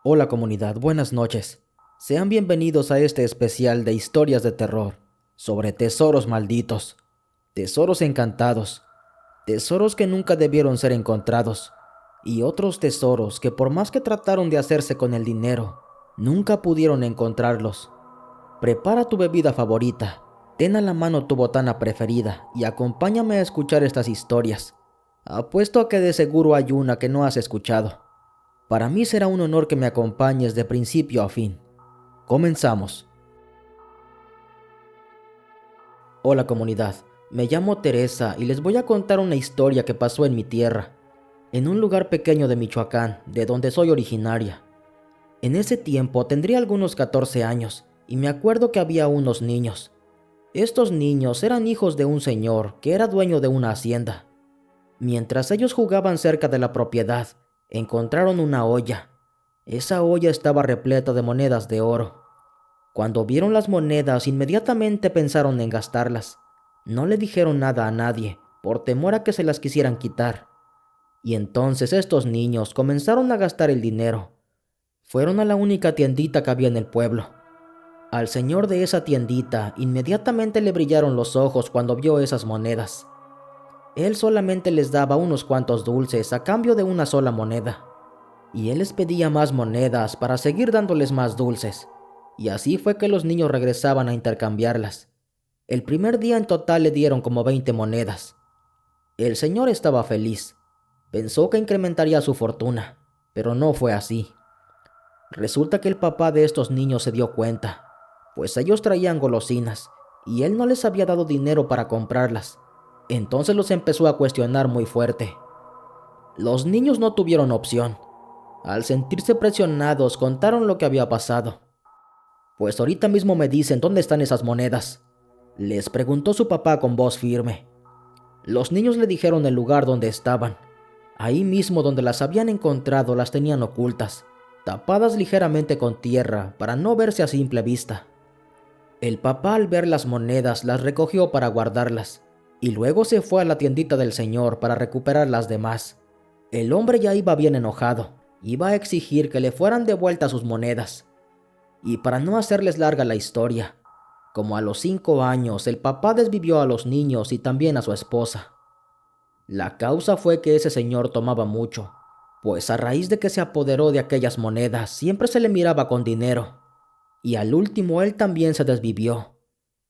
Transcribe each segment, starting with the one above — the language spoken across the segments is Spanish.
Hola comunidad, buenas noches. Sean bienvenidos a este especial de historias de terror sobre tesoros malditos, tesoros encantados, tesoros que nunca debieron ser encontrados y otros tesoros que por más que trataron de hacerse con el dinero, nunca pudieron encontrarlos. Prepara tu bebida favorita, ten a la mano tu botana preferida y acompáñame a escuchar estas historias. Apuesto a que de seguro hay una que no has escuchado. Para mí será un honor que me acompañes de principio a fin. Comenzamos. Hola comunidad, me llamo Teresa y les voy a contar una historia que pasó en mi tierra, en un lugar pequeño de Michoacán, de donde soy originaria. En ese tiempo tendría algunos 14 años y me acuerdo que había unos niños. Estos niños eran hijos de un señor que era dueño de una hacienda. Mientras ellos jugaban cerca de la propiedad, encontraron una olla. Esa olla estaba repleta de monedas de oro. Cuando vieron las monedas, inmediatamente pensaron en gastarlas. No le dijeron nada a nadie, por temor a que se las quisieran quitar. Y entonces estos niños comenzaron a gastar el dinero. Fueron a la única tiendita que había en el pueblo. Al señor de esa tiendita inmediatamente le brillaron los ojos cuando vio esas monedas. Él solamente les daba unos cuantos dulces a cambio de una sola moneda. Y él les pedía más monedas para seguir dándoles más dulces. Y así fue que los niños regresaban a intercambiarlas. El primer día en total le dieron como 20 monedas. El señor estaba feliz. Pensó que incrementaría su fortuna, pero no fue así. Resulta que el papá de estos niños se dio cuenta, pues ellos traían golosinas y él no les había dado dinero para comprarlas. Entonces los empezó a cuestionar muy fuerte. Los niños no tuvieron opción. Al sentirse presionados, contaron lo que había pasado. Pues ahorita mismo me dicen dónde están esas monedas, les preguntó su papá con voz firme. Los niños le dijeron el lugar donde estaban. Ahí mismo donde las habían encontrado las tenían ocultas, tapadas ligeramente con tierra para no verse a simple vista. El papá al ver las monedas las recogió para guardarlas y luego se fue a la tiendita del señor para recuperar las demás. El hombre ya iba bien enojado, iba a exigir que le fueran devueltas sus monedas. Y para no hacerles larga la historia, como a los 5 años el papá desvivió a los niños y también a su esposa. La causa fue que ese señor tomaba mucho, pues a raíz de que se apoderó de aquellas monedas siempre se le miraba con dinero. Y al último él también se desvivió.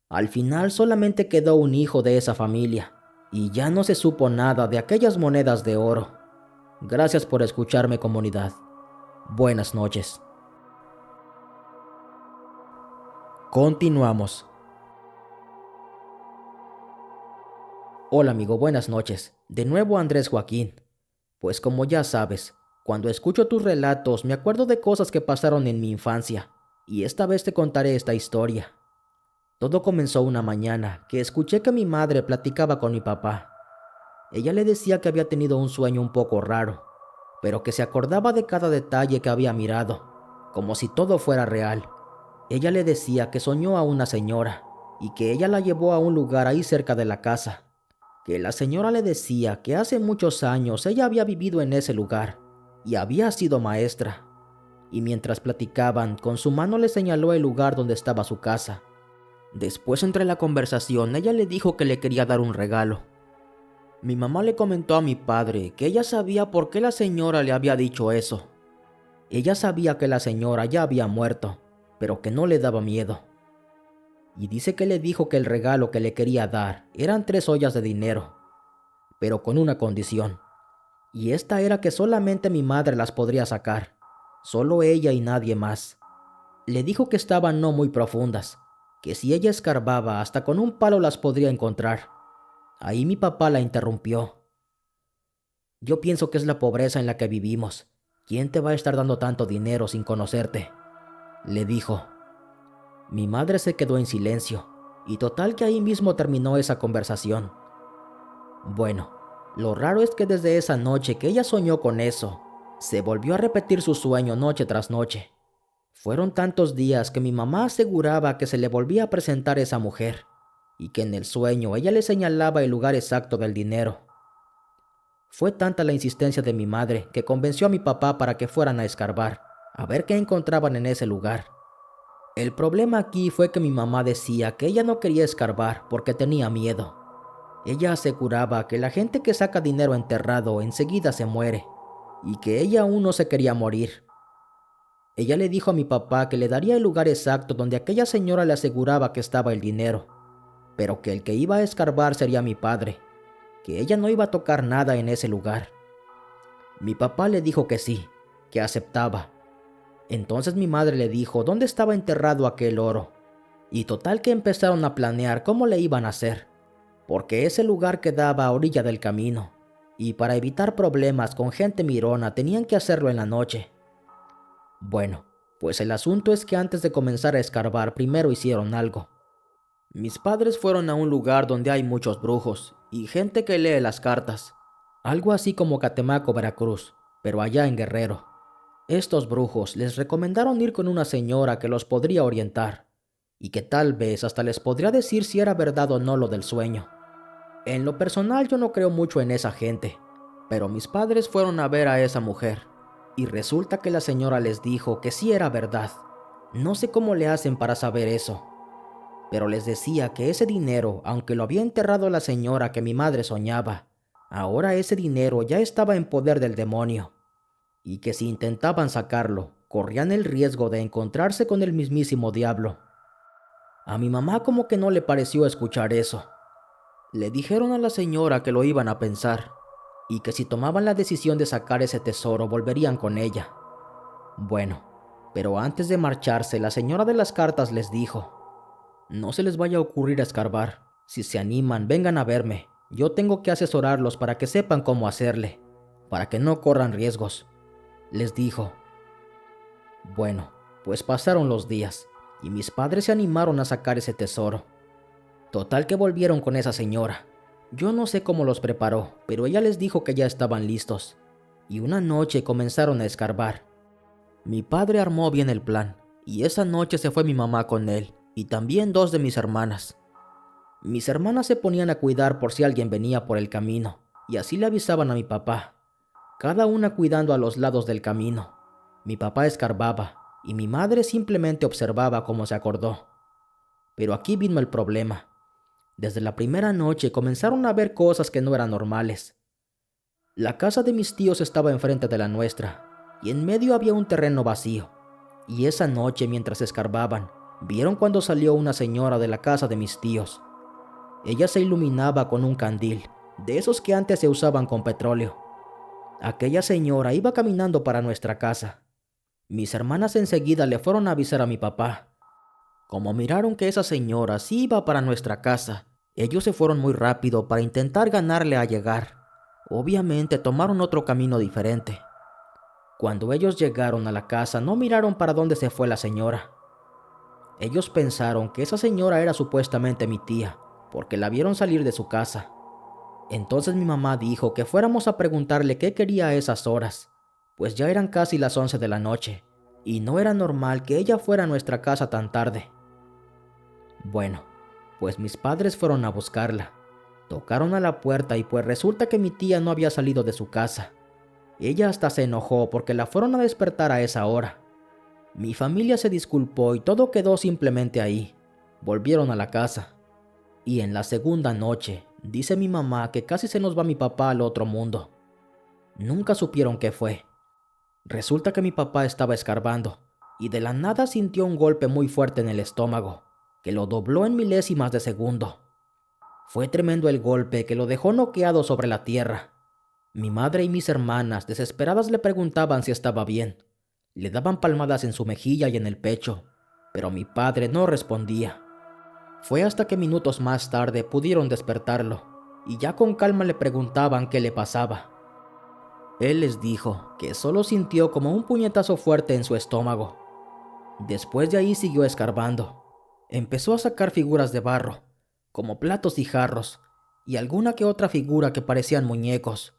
Al final solamente quedó un hijo de esa familia, y ya no se supo nada de aquellas monedas de oro. Gracias por escucharme, comunidad. Buenas noches. Continuamos. Hola amigo, buenas noches. De nuevo Andrés Joaquín. Pues como ya sabes, cuando escucho tus relatos me acuerdo de cosas que pasaron en mi infancia, y esta vez te contaré esta historia. Todo comenzó una mañana que escuché que mi madre platicaba con mi papá. Ella le decía que había tenido un sueño un poco raro, pero que se acordaba de cada detalle que había mirado, como si todo fuera real. Ella le decía que soñó a una señora y que ella la llevó a un lugar ahí cerca de la casa, que la señora le decía que hace muchos años ella había vivido en ese lugar y había sido maestra. Y mientras platicaban, con su mano le señaló el lugar donde estaba su casa. Después, entre la conversación, ella le dijo que le quería dar un regalo. Mi mamá le comentó a mi padre que ella sabía por qué la señora le había dicho eso. Ella sabía que la señora ya había muerto, pero que no le daba miedo. Y dice que le dijo que el regalo que le quería dar eran 3 ollas de dinero, pero con una condición. Y esta era que solamente mi madre las podría sacar, solo ella y nadie más. Le dijo que estaban no muy profundas, que si ella escarbaba hasta con un palo las podría encontrar. Ahí mi papá la interrumpió. Yo pienso que es la pobreza en la que vivimos. ¿Quién te va a estar dando tanto dinero sin conocerte?, le dijo. Mi madre se quedó en silencio, y total que ahí mismo terminó esa conversación. Bueno, lo raro es que desde esa noche que ella soñó con eso, se volvió a repetir su sueño noche tras noche. Fueron tantos días que mi mamá aseguraba que se le volvía a presentar esa mujer, y que en el sueño ella le señalaba el lugar exacto del dinero. Fue tanta la insistencia de mi madre que convenció a mi papá para que fueran a escarbar, a ver qué encontraban en ese lugar. El problema aquí fue que mi mamá decía que ella no quería escarbar porque tenía miedo. Ella aseguraba que la gente que saca dinero enterrado enseguida se muere, y que ella aún no se quería morir. Ella le dijo a mi papá que le daría el lugar exacto donde aquella señora le aseguraba que estaba el dinero, pero que el que iba a escarbar sería mi padre, que ella no iba a tocar nada en ese lugar. Mi papá le dijo que sí, que aceptaba. Entonces mi madre le dijo dónde estaba enterrado aquel oro, y total que empezaron a planear cómo le iban a hacer, porque ese lugar quedaba a orilla del camino, y para evitar problemas con gente mirona tenían que hacerlo en la noche. Bueno, pues el asunto es que antes de comenzar a escarbar primero hicieron algo. Mis padres fueron a un lugar donde hay muchos brujos y gente que lee las cartas, algo así como Catemaco, Veracruz, pero allá en Guerrero. Estos brujos les recomendaron ir con una señora que los podría orientar, y que tal vez hasta les podría decir si era verdad o no lo del sueño. En lo personal yo no creo mucho en esa gente, pero mis padres fueron a ver a esa mujer, y resulta que la señora les dijo que sí era verdad. No sé cómo le hacen para saber eso, pero les decía que ese dinero, aunque lo había enterrado la señora que mi madre soñaba, ahora ese dinero ya estaba en poder del demonio, y que si intentaban sacarlo, corrían el riesgo de encontrarse con el mismísimo diablo. A mi mamá como que no le pareció escuchar eso. Le dijeron a la señora que lo iban a pensar, y que si tomaban la decisión de sacar ese tesoro volverían con ella. Bueno, pero antes de marcharse, la señora de las cartas les dijo: no se les vaya a ocurrir escarbar. Si se animan, vengan a verme. Yo tengo que asesorarlos para que sepan cómo hacerle, para que no corran riesgos, les dijo. Bueno, pues pasaron los días, y mis padres se animaron a sacar ese tesoro. Total que volvieron con esa señora. Yo no sé cómo los preparó, pero ella les dijo que ya estaban listos, y una noche comenzaron a escarbar. Mi padre armó bien el plan, y esa noche se fue mi mamá con él, y también dos de mis hermanas. Mis hermanas se ponían a cuidar por si alguien venía por el camino, y así le avisaban a mi papá, cada una cuidando a los lados del camino. Mi papá escarbaba, y mi madre simplemente observaba cómo se acordó. Pero aquí vino el problema. Desde la primera noche comenzaron a ver cosas que no eran normales. La casa de mis tíos estaba enfrente de la nuestra, y en medio había un terreno vacío. Y esa noche, mientras escarbaban, vieron cuando salió una señora de la casa de mis tíos. Ella se iluminaba con un candil, de esos que antes se usaban con petróleo. Aquella señora iba caminando para nuestra casa. Mis hermanas enseguida le fueron a avisar a mi papá. Como miraron que esa señora sí iba para nuestra casa, ellos se fueron muy rápido para intentar ganarle a llegar. Obviamente tomaron otro camino diferente. Cuando ellos llegaron a la casa, no miraron para dónde se fue la señora. Ellos pensaron que esa señora era supuestamente mi tía, porque la vieron salir de su casa. Entonces mi mamá dijo que fuéramos a preguntarle qué quería a esas horas, pues ya eran casi las 11 de la noche, y no era normal que ella fuera a nuestra casa tan tarde. Bueno, pues mis padres fueron a buscarla. Tocaron a la puerta y pues resulta que mi tía no había salido de su casa. Ella hasta se enojó porque la fueron a despertar a esa hora. Mi familia se disculpó y todo quedó simplemente ahí. Volvieron a la casa. Y en la segunda noche, dice mi mamá que casi se nos va mi papá al otro mundo. Nunca supieron qué fue. Resulta que mi papá estaba escarbando y de la nada sintió un golpe muy fuerte en el estómago, que lo dobló en milésimas de segundo. Fue tremendo el golpe que lo dejó noqueado sobre la tierra. Mi madre y mis hermanas, desesperadas, le preguntaban si estaba bien. Le daban palmadas en su mejilla y en el pecho, pero mi padre no respondía. Fue hasta que minutos más tarde pudieron despertarlo, y ya con calma le preguntaban qué le pasaba. Él les dijo que solo sintió como un puñetazo fuerte en su estómago. Después de ahí siguió escarbando. Empezó a sacar figuras de barro, como platos y jarros, y alguna que otra figura que parecían muñecos,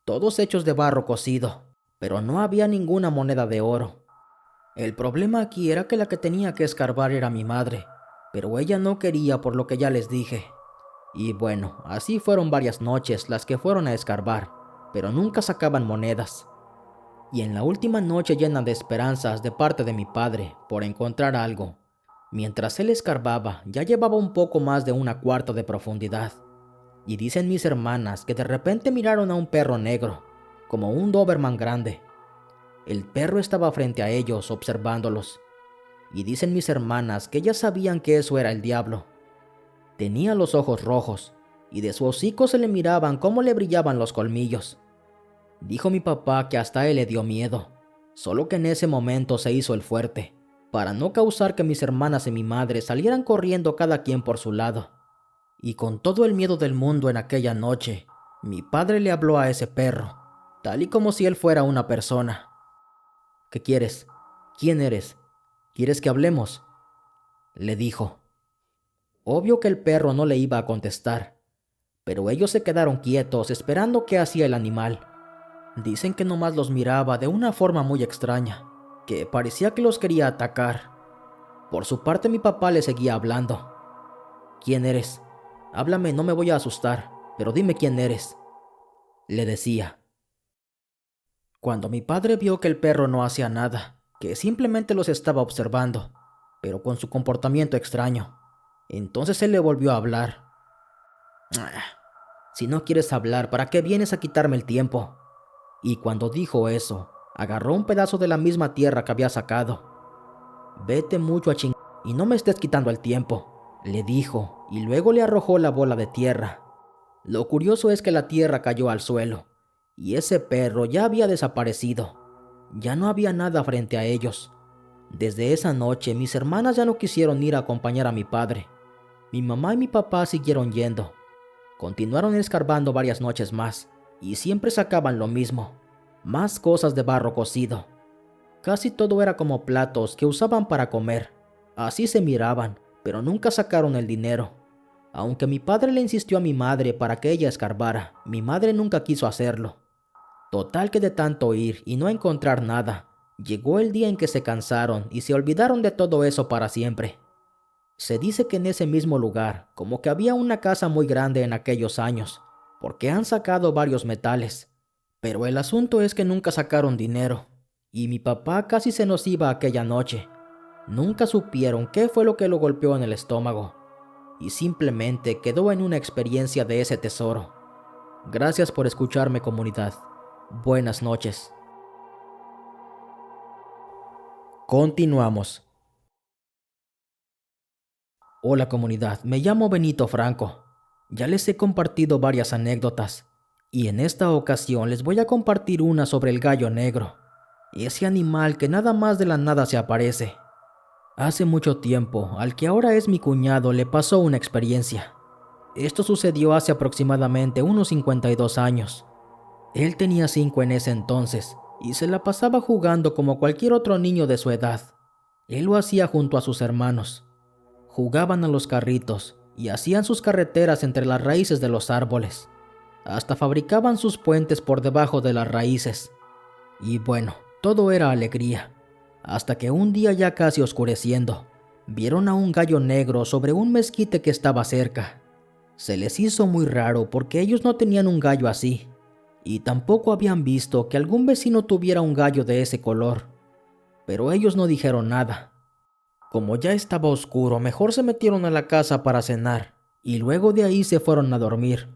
todos hechos de barro cocido, pero no había ninguna moneda de oro. El problema aquí era que la que tenía que escarbar era mi madre, pero ella no quería por lo que ya les dije. Y bueno, así fueron varias noches las que fueron a escarbar, pero nunca sacaban monedas. Y en la última noche llena de esperanzas de parte de mi padre por encontrar algo, mientras él escarbaba, ya llevaba un poco más de una cuarta de profundidad. Y dicen mis hermanas que de repente miraron a un perro negro, como un Doberman grande. El perro estaba frente a ellos observándolos. Y dicen mis hermanas que ellas sabían que eso era el diablo. Tenía los ojos rojos, y de su hocico se le miraban cómo le brillaban los colmillos. Dijo mi papá que hasta él le dio miedo, solo que en ese momento se hizo el fuerte, para no causar que mis hermanas y mi madre salieran corriendo cada quien por su lado. Y con todo el miedo del mundo en aquella noche, mi padre le habló a ese perro, tal y como si él fuera una persona. ¿Qué quieres? ¿Quién eres? ¿Quieres que hablemos?, le dijo. Obvio que el perro no le iba a contestar, pero ellos se quedaron quietos esperando qué hacía el animal. Dicen que nomás los miraba de una forma muy extraña, que parecía que los quería atacar. Por su parte mi papá le seguía hablando. ¿Quién eres? Háblame, no me voy a asustar, pero dime quién eres, le decía. Cuando mi padre vio que el perro no hacía nada, que simplemente los estaba observando, pero con su comportamiento extraño, entonces él le volvió a hablar. Si no quieres hablar, ¿para qué vienes a quitarme el tiempo? Y cuando dijo eso, agarró un pedazo de la misma tierra que había sacado. Vete mucho a y no me estés quitando el tiempo, le dijo, y luego le arrojó la bola de tierra. Lo curioso es que la tierra cayó al suelo, y ese perro ya había desaparecido. Ya no había nada frente a ellos. Desde esa noche mis hermanas ya no quisieron ir a acompañar a mi padre. Mi mamá y mi papá siguieron yendo. Continuaron escarbando varias noches más, y siempre sacaban lo mismo, más cosas de barro cocido. Casi todo era como platos que usaban para comer. Así se miraban, pero nunca sacaron el dinero. Aunque mi padre le insistió a mi madre para que ella escarbara, mi madre nunca quiso hacerlo. Total que de tanto ir y no encontrar nada, llegó el día en que se cansaron y se olvidaron de todo eso para siempre. Se dice que en ese mismo lugar, como que había una casa muy grande en aquellos años, porque han sacado varios metales. Pero el asunto es que nunca sacaron dinero, y mi papá casi se nos iba aquella noche. Nunca supieron qué fue lo que lo golpeó en el estómago, y simplemente quedó en una experiencia de ese tesoro. Gracias por escucharme, comunidad. Buenas noches. Continuamos. Hola comunidad, me llamo Benito Franco. Ya les he compartido varias anécdotas, y en esta ocasión les voy a compartir una sobre el gallo negro, ese animal que nada más de la nada se aparece. Hace mucho tiempo, al que ahora es mi cuñado, le pasó una experiencia. Esto sucedió hace aproximadamente unos 52 años. Él tenía 5 en ese entonces, y se la pasaba jugando como cualquier otro niño de su edad. Él lo hacía junto a sus hermanos. Jugaban a los carritos y hacían sus carreteras entre las raíces de los árboles. Hasta fabricaban sus puentes por debajo de las raíces. Y bueno, todo era alegría. Hasta que un día, ya casi oscureciendo, vieron a un gallo negro sobre un mezquite que estaba cerca. Se les hizo muy raro porque ellos no tenían un gallo así, y tampoco habían visto que algún vecino tuviera un gallo de ese color. Pero ellos no dijeron nada. Como ya estaba oscuro, mejor se metieron a la casa para cenar, y luego de ahí se fueron a dormir.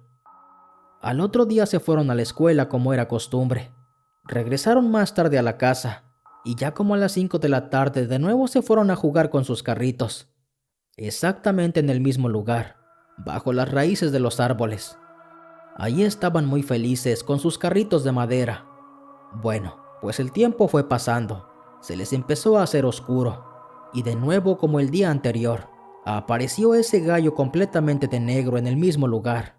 Al otro día se fueron a la escuela como era costumbre. Regresaron más tarde a la casa, y ya como a las 5 de la tarde de nuevo se fueron a jugar con sus carritos. Exactamente en el mismo lugar, bajo las raíces de los árboles. Allí estaban muy felices con sus carritos de madera. Bueno, pues el tiempo fue pasando, se les empezó a hacer oscuro. Y de nuevo, como el día anterior, apareció ese gallo completamente de negro en el mismo lugar.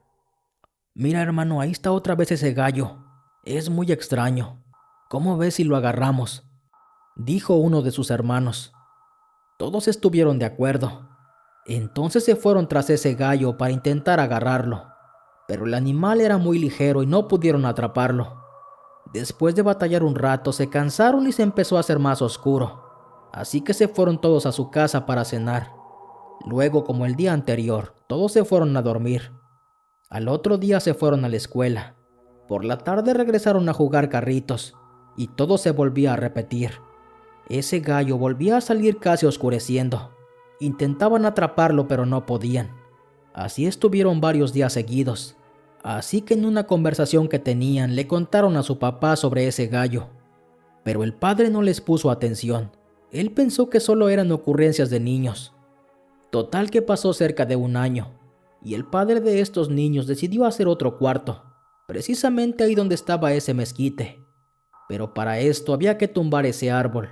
Mira, hermano, ahí está otra vez ese gallo. Es muy extraño. ¿Cómo ves si lo agarramos?, dijo uno de sus hermanos. Todos estuvieron de acuerdo. Entonces se fueron tras ese gallo para intentar agarrarlo. Pero el animal era muy ligero y no pudieron atraparlo. Después de batallar un rato, se cansaron y se empezó a hacer más oscuro. Así que se fueron todos a su casa para cenar. Luego, como el día anterior, todos se fueron a dormir. Al otro día se fueron a la escuela. Por la tarde regresaron a jugar carritos. y todo se volvía a repetir. Ese gallo volvía a salir casi oscureciendo. Intentaban atraparlo pero no podían. Así estuvieron varios días seguidos. Así que en una conversación que tenían le contaron a su papá sobre ese gallo. Pero el padre no les puso atención. Él pensó que solo eran ocurrencias de niños. Total que pasó cerca de un año, y el padre de estos niños decidió hacer otro cuarto, precisamente ahí donde estaba ese mezquite. Pero para esto había que tumbar ese árbol.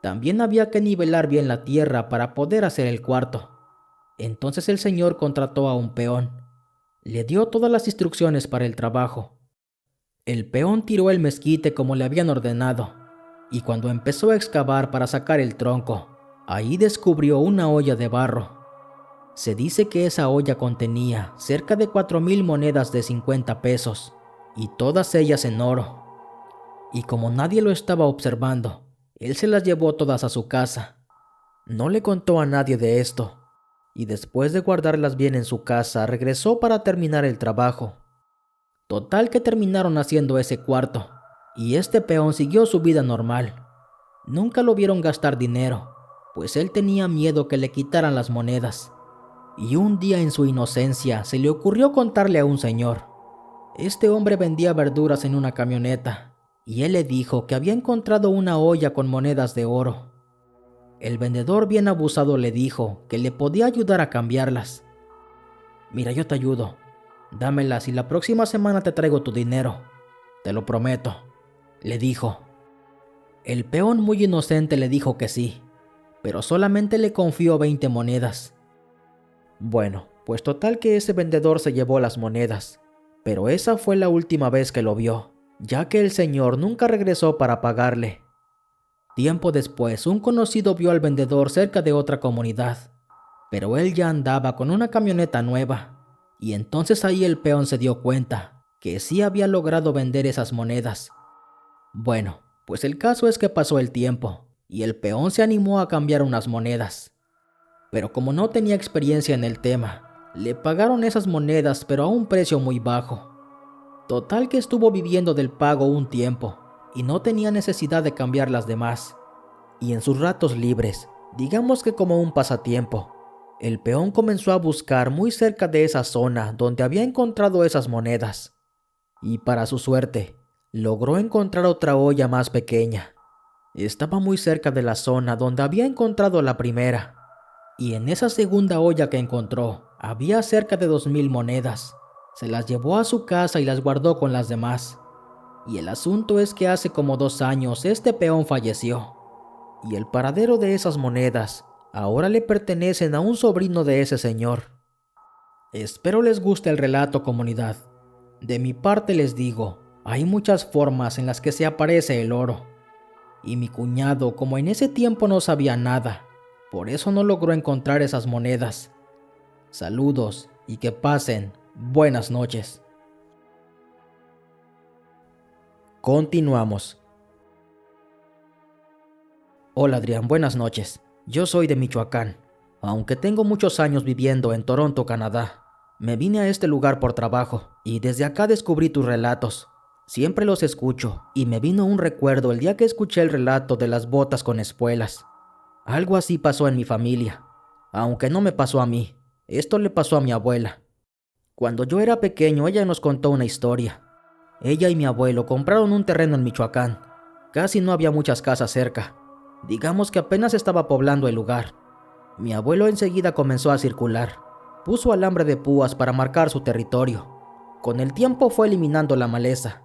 También había que nivelar bien la tierra para poder hacer el cuarto. Entonces el señor contrató a un peón. Le dio todas las instrucciones para el trabajo. El peón tiró el mezquite como le habían ordenado, y cuando empezó a excavar para sacar el tronco, ahí descubrió una olla de barro. Se dice que esa olla contenía cerca de 4,000 monedas de 50 pesos, y todas ellas en oro. Y como nadie lo estaba observando, él se las llevó todas a su casa. No le contó a nadie de esto, y después de guardarlas bien en su casa, regresó para terminar el trabajo. Total que terminaron haciendo ese cuarto, y este peón siguió su vida normal. Nunca lo vieron gastar dinero, pues él tenía miedo que le quitaran las monedas. Y un día en su inocencia se le ocurrió contarle a un señor. Este hombre vendía verduras en una camioneta, y él le dijo que había encontrado una olla con monedas de oro. El vendedor, bien abusado, le dijo que le podía ayudar a cambiarlas. «Mira, yo te ayudo. Dámelas y la próxima semana te traigo tu dinero. Te lo prometo», le dijo. El peón, muy inocente, le dijo que sí, pero solamente le confió 20 monedas. Bueno, pues total que ese vendedor se llevó las monedas, pero esa fue la última vez que lo vio, ya que el señor nunca regresó para pagarle. Tiempo después, un conocido vio al vendedor cerca de otra comunidad, pero él ya andaba con una camioneta nueva, y entonces ahí el peón se dio cuenta que sí había logrado vender esas monedas. Bueno, pues el caso es que pasó el tiempo, y el peón se animó a cambiar unas monedas. Pero como no tenía experiencia en el tema, le pagaron esas monedas pero a un precio muy bajo. Total que estuvo viviendo del pago un tiempo, y no tenía necesidad de cambiar las demás. Y en sus ratos libres, digamos que como un pasatiempo, el peón comenzó a buscar muy cerca de esa zona donde había encontrado esas monedas. Y para su suerte, logró encontrar otra olla más pequeña. Estaba muy cerca de la zona donde había encontrado la primera. Y en esa segunda olla que encontró, había cerca de 2,000 monedas. Se las llevó a su casa y las guardó con las demás. Y el asunto es que hace como 2 años este peón falleció. Y el paradero de esas monedas ahora le pertenecen a un sobrino de ese señor. Espero les guste el relato, comunidad. De mi parte les digo, hay muchas formas en las que se aparece el oro. Y mi cuñado, como en ese tiempo no sabía nada, por eso no logró encontrar esas monedas. Saludos y que pasen buenas noches. Continuamos. Hola Adrián, buenas noches. Yo soy de Michoacán. Aunque tengo muchos años viviendo en Toronto, Canadá, me vine a este lugar por trabajo y desde acá descubrí tus relatos. Siempre los escucho y me vino un recuerdo el día que escuché el relato de las botas con espuelas. Algo así pasó en mi familia, aunque no me pasó a mí. Esto le pasó a mi abuela. Cuando yo era pequeño, ella nos contó una historia. Ella y mi abuelo compraron un terreno en Michoacán. Casi no había muchas casas cerca. Digamos que apenas estaba poblando el lugar. Mi abuelo enseguida comenzó a circular. Puso alambre de púas para marcar su territorio. Con el tiempo fue eliminando la maleza.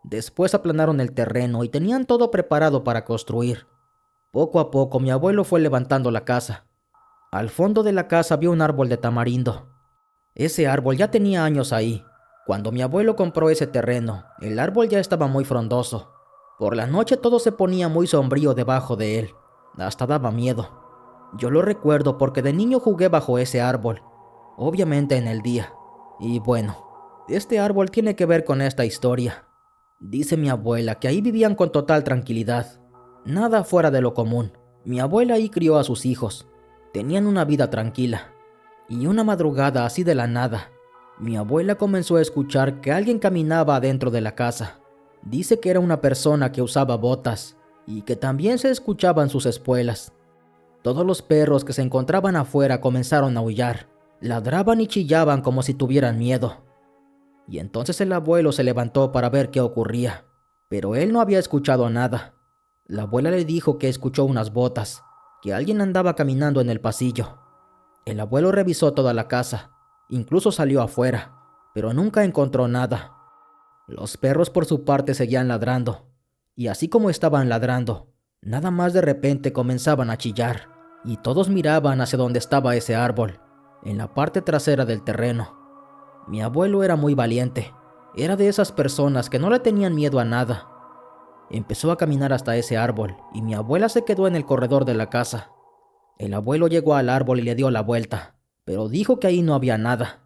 Después aplanaron el terreno y tenían todo preparado para construir. Poco a poco mi abuelo fue levantando la casa. Al fondo de la casa había un árbol de tamarindo. Ese árbol ya tenía años ahí. Cuando mi abuelo compró ese terreno, el árbol ya estaba muy frondoso. Por la noche todo se ponía muy sombrío debajo de él. Hasta daba miedo. Yo lo recuerdo porque de niño jugué bajo ese árbol. Obviamente en el día. Y bueno, este árbol tiene que ver con esta historia. Dice mi abuela que ahí vivían con total tranquilidad. Nada fuera de lo común. Mi abuela ahí crió a sus hijos. Tenían una vida tranquila. Y una madrugada, así de la nada, mi abuela comenzó a escuchar que alguien caminaba adentro de la casa. Dice que era una persona que usaba botas y que también se escuchaban sus espuelas. Todos los perros que se encontraban afuera comenzaron a aullar, ladraban y chillaban como si tuvieran miedo. Y entonces el abuelo se levantó para ver qué ocurría, pero él no había escuchado nada. La abuela le dijo que escuchó unas botas, que alguien andaba caminando en el pasillo. El abuelo revisó toda la casa, incluso salió afuera, pero nunca encontró nada. Los perros por su parte seguían ladrando, y así como estaban ladrando, nada más de repente comenzaban a chillar, y todos miraban hacia donde estaba ese árbol, en la parte trasera del terreno. Mi abuelo era muy valiente, era de esas personas que no le tenían miedo a nada. Empezó a caminar hasta ese árbol, y mi abuela se quedó en el corredor de la casa. El abuelo llegó al árbol y le dio la vuelta, pero dijo que ahí no había nada.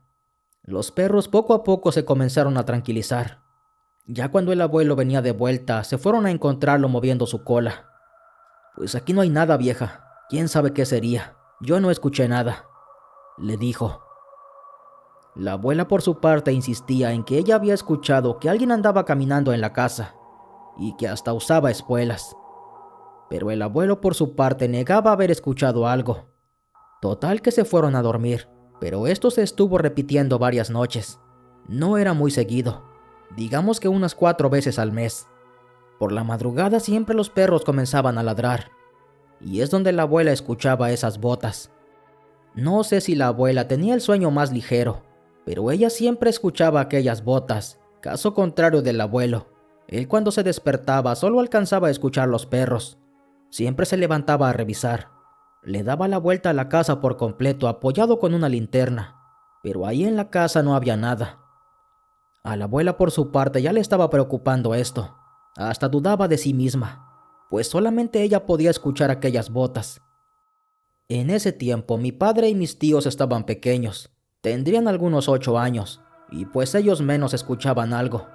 Los perros poco a poco se comenzaron a tranquilizar. Ya cuando el abuelo venía de vuelta, se fueron a encontrarlo moviendo su cola. «Pues aquí no hay nada, vieja. ¿Quién sabe qué sería? Yo no escuché nada», le dijo. La abuela por su parte insistía en que ella había escuchado que alguien andaba caminando en la casa y que hasta usaba espuelas. Pero el abuelo por su parte negaba haber escuchado algo. Total que se fueron a dormir, pero esto se estuvo repitiendo varias noches. No era muy seguido, digamos que unas 4 veces al mes. Por la madrugada siempre los perros comenzaban a ladrar, y es donde la abuela escuchaba esas botas. No sé si la abuela tenía el sueño más ligero, pero ella siempre escuchaba aquellas botas, caso contrario del abuelo. Él cuando se despertaba solo alcanzaba a escuchar los perros. Siempre se levantaba a revisar. Le daba la vuelta a la casa por completo apoyado con una linterna, pero ahí en la casa no había nada. A la abuela por su parte ya le estaba preocupando esto. Hasta dudaba de sí misma, pues solamente ella podía escuchar aquellas botas. En ese tiempo mi padre y mis tíos estaban pequeños, tendrían algunos 8 años, y pues ellos menos escuchaban algo.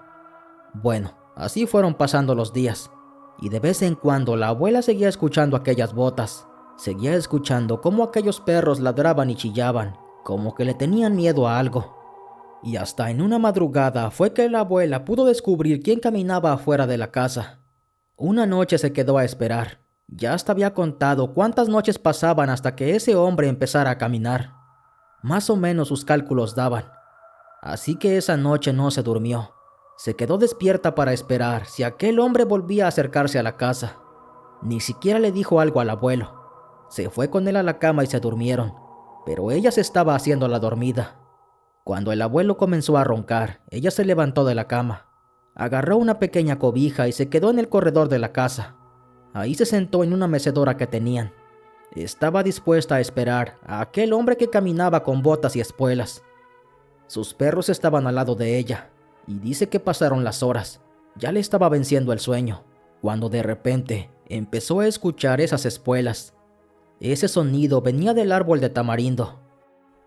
Bueno, así fueron pasando los días, y de vez en cuando la abuela seguía escuchando aquellas botas, seguía escuchando cómo aquellos perros ladraban y chillaban, como que le tenían miedo a algo. Y hasta en una madrugada fue que la abuela pudo descubrir quién caminaba afuera de la casa. Una noche se quedó a esperar. Ya hasta había contado cuántas noches pasaban hasta que ese hombre empezara a caminar. Más o menos sus cálculos daban. Así que esa noche no se durmió. Se quedó despierta para esperar si aquel hombre volvía a acercarse a la casa. Ni siquiera le dijo algo al abuelo. Se fue con él a la cama y se durmieron, pero ella se estaba haciendo la dormida. Cuando el abuelo comenzó a roncar, ella se levantó de la cama, agarró una pequeña cobija y se quedó en el corredor de la casa. Ahí se sentó en una mecedora que tenían. Estaba dispuesta a esperar a aquel hombre que caminaba con botas y espuelas. Sus perros estaban al lado de ella, y dice que pasaron las horas. Ya le estaba venciendo el sueño, cuando de repente empezó a escuchar esas espuelas. Ese sonido venía del árbol de tamarindo.